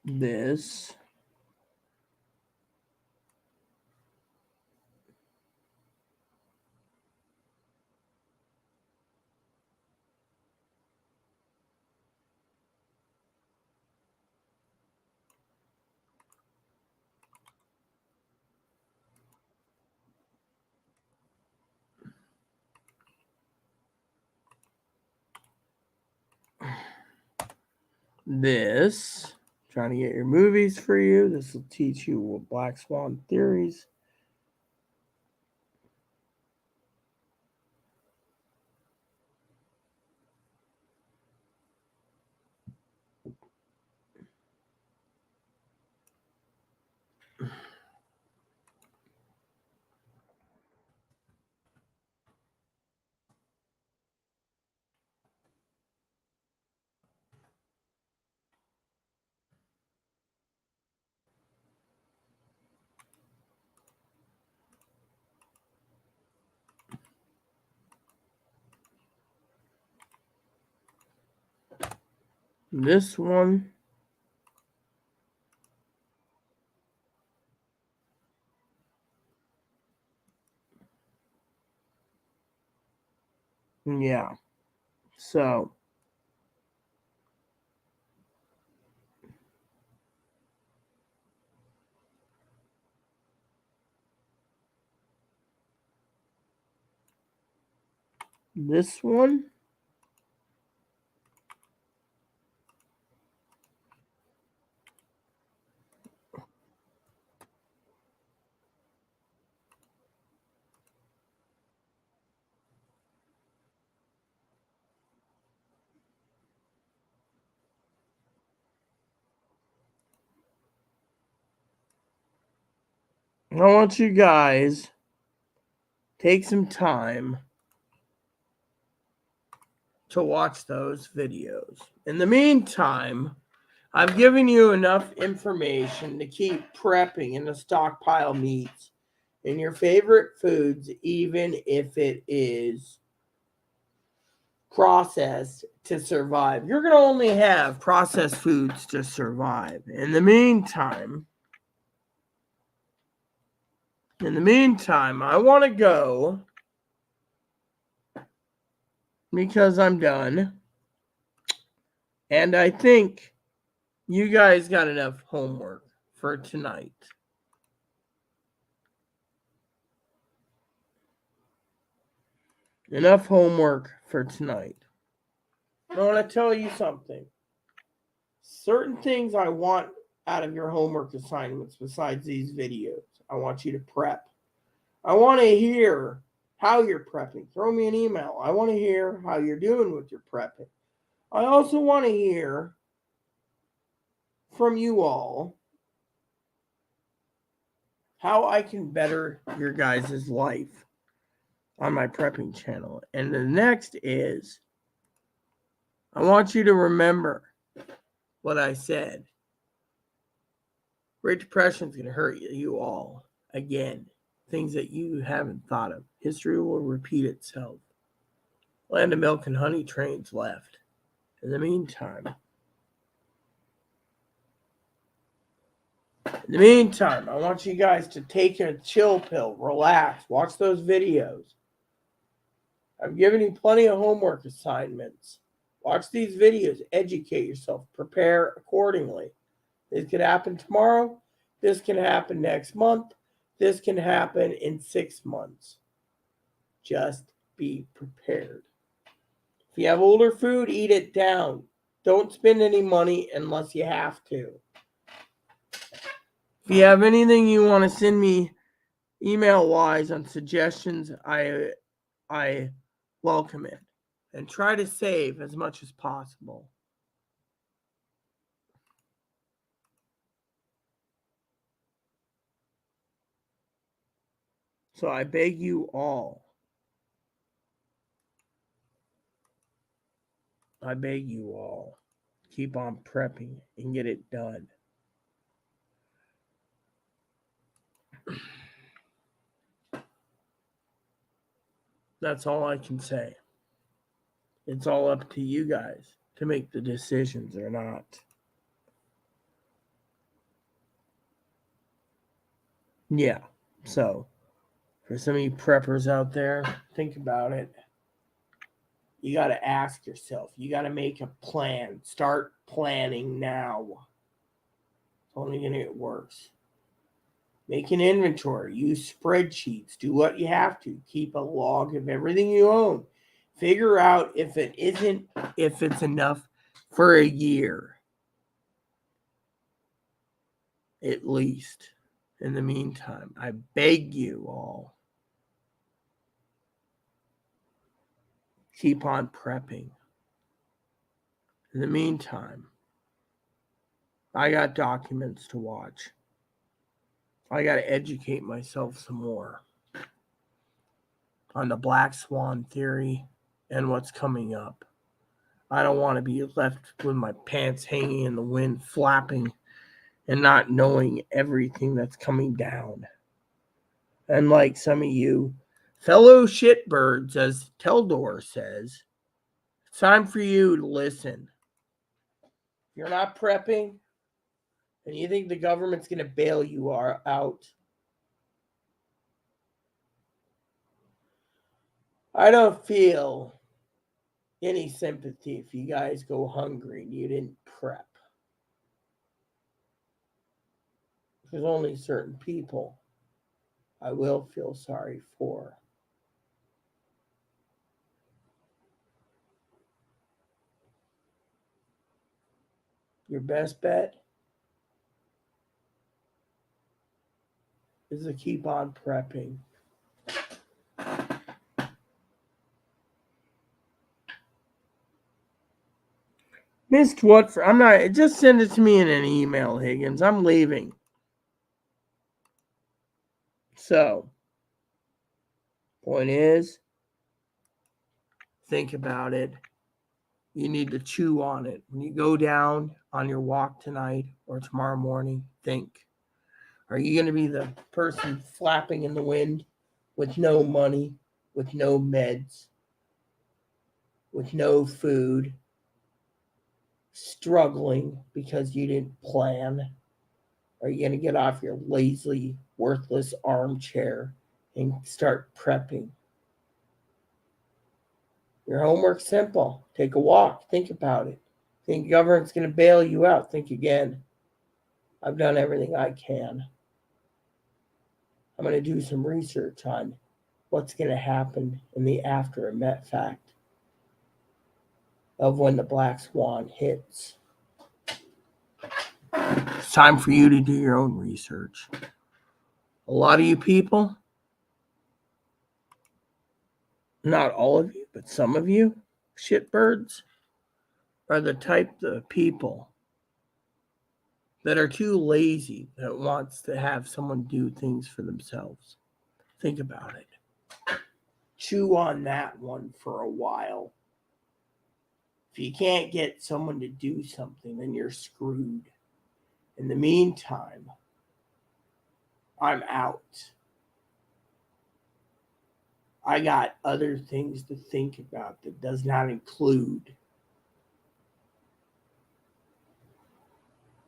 this. This. Trying to get your movies for you. This will teach you what Black Swan theories. This one. Yeah. So. This one. I want you guys take some time to watch those videos. In the meantime, I've given you enough information to keep prepping and to stockpile meats and your favorite foods, even if it is processed to survive. You're going to only have processed foods to survive. In the meantime, I want to go because I'm done. And I think you guys got enough homework for tonight. Enough homework for tonight. I want to tell you something. Certain things I want out of your homework assignments besides these videos. I want you to prep. I want to hear how you're prepping. Throw me an email. I want to hear how you're doing with your prepping. I also want to hear from you all how I can better your guys' life on my prepping channel. And the next is I want you to remember what I said. Great Depression is going to hurt you all again. Things that you haven't thought of. History will repeat itself. Land of milk and honey trains left. In the meantime, I want you guys to take a chill pill, relax, watch those videos. I've given you plenty of homework assignments. Watch these videos, educate yourself, prepare accordingly. This could happen tomorrow. This can happen next month. This can happen in 6 months. Just be prepared. If you have older food, eat it down. Don't spend any money unless you have to. If you have anything you want to send me email-wise on suggestions, I welcome it. And try to save as much as possible. So I beg you all, keep on prepping and get it done. That's all I can say. It's all up to you guys to make the decisions or not. Yeah. So, for some of you preppers out there, think about it. You got to ask yourself. You got to make a plan. Start planning now. It's only going to get worse. Make an inventory. Use spreadsheets. Do what you have to. Keep a log of everything you own. Figure out if it's enough for a year. At least. In the meantime, I beg you all, keep on prepping. In the meantime, I got documents to watch. I got to educate myself some more on the black swan theory and what's coming up. I don't want to be left with my pants hanging in the wind, flapping, and not knowing everything that's coming down. And like some of you fellow shitbirds, as Teldor says, it's time for you to listen. If you're not prepping and you think the government's going to bail you out, I don't feel any sympathy if you guys go hungry and you didn't prep. There's only certain people I will feel sorry for. Your best bet is to keep on prepping. Missed what for? I'm not. Just send it to me in an email, Higgins. I'm leaving. So, point is, think about it. You need to chew on it. When you go down on your walk tonight or tomorrow morning, think. Are you going to be the person flapping in the wind with no money, with no meds, with no food, struggling because you didn't plan? Are you going to get off your lazy, worthless armchair and start prepping? Your homework's simple. Take a walk. Think about it. Think government's going to bail you out. Think again. I've done everything I can. I'm going to do some research on what's going to happen in the after fact of when the black swan hits. It's time for you to do your own research. A lot of you people, not all of you, but some of you, shitbirds, are the type of people that are too lazy, that wants to have someone do things for themselves. Think about it. Chew on that one for a while. If you can't get someone to do something, then you're screwed. In the meantime, I'm out. I got other things to think about that does not include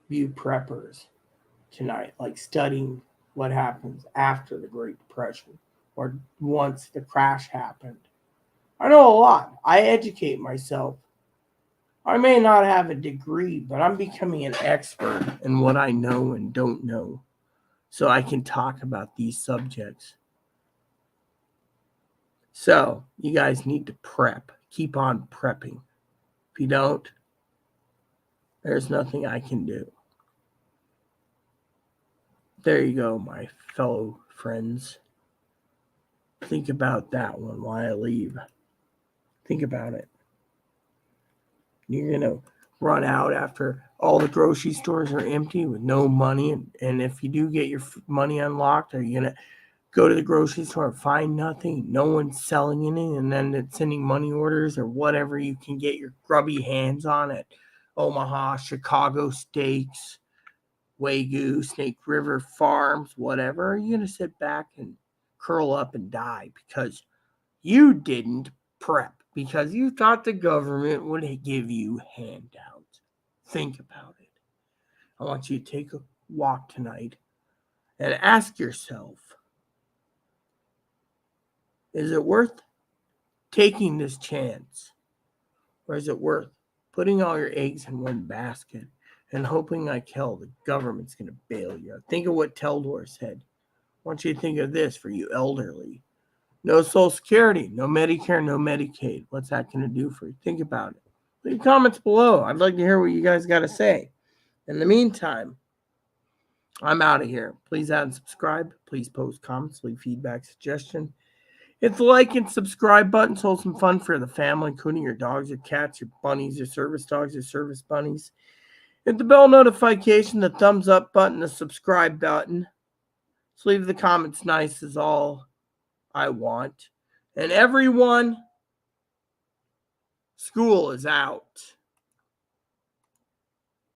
you preppers tonight, like studying what happens after the Great Depression or once the crash happened. I know a lot. I educate myself. I may not have a degree, but I'm becoming an expert in what I know and don't know, so I can talk about these subjects. So, you guys need to prep. Keep on prepping. If you don't, there's nothing I can do. There you go, my fellow friends. Think about that one while I leave. Think about it. You're going to run out after all the grocery stores are empty with no money. And if you do get your money unlocked, are you going to go to the grocery store and find nothing? No one's selling anything. And then it's sending money orders or whatever you can get your grubby hands on at Omaha, Chicago Steaks, Wagyu, Snake River Farms, whatever. Are you going to sit back and curl up and die because you didn't prep? Because you thought the government would give you handouts. Think about it. I want you to take a walk tonight and ask yourself, is it worth taking this chance? Or is it worth putting all your eggs in one basket and hoping like hell the government's going to bail you out? Think of what Teldor said. I want you to think of this for you elderly. No Social Security, no Medicare, no Medicaid. What's that going to do for you? Think about it. Leave comments below. I'd like to hear what you guys got to say. In the meantime, I'm out of here. Please add and subscribe. Please post comments, leave feedback, suggestion. Hit the like and subscribe button. Hold some fun for the family, including your dogs, your cats, your bunnies, your service dogs, your service bunnies. Hit the bell notification, the thumbs up button, the subscribe button. Just leave the comments nice is all I want. And everyone, school is out.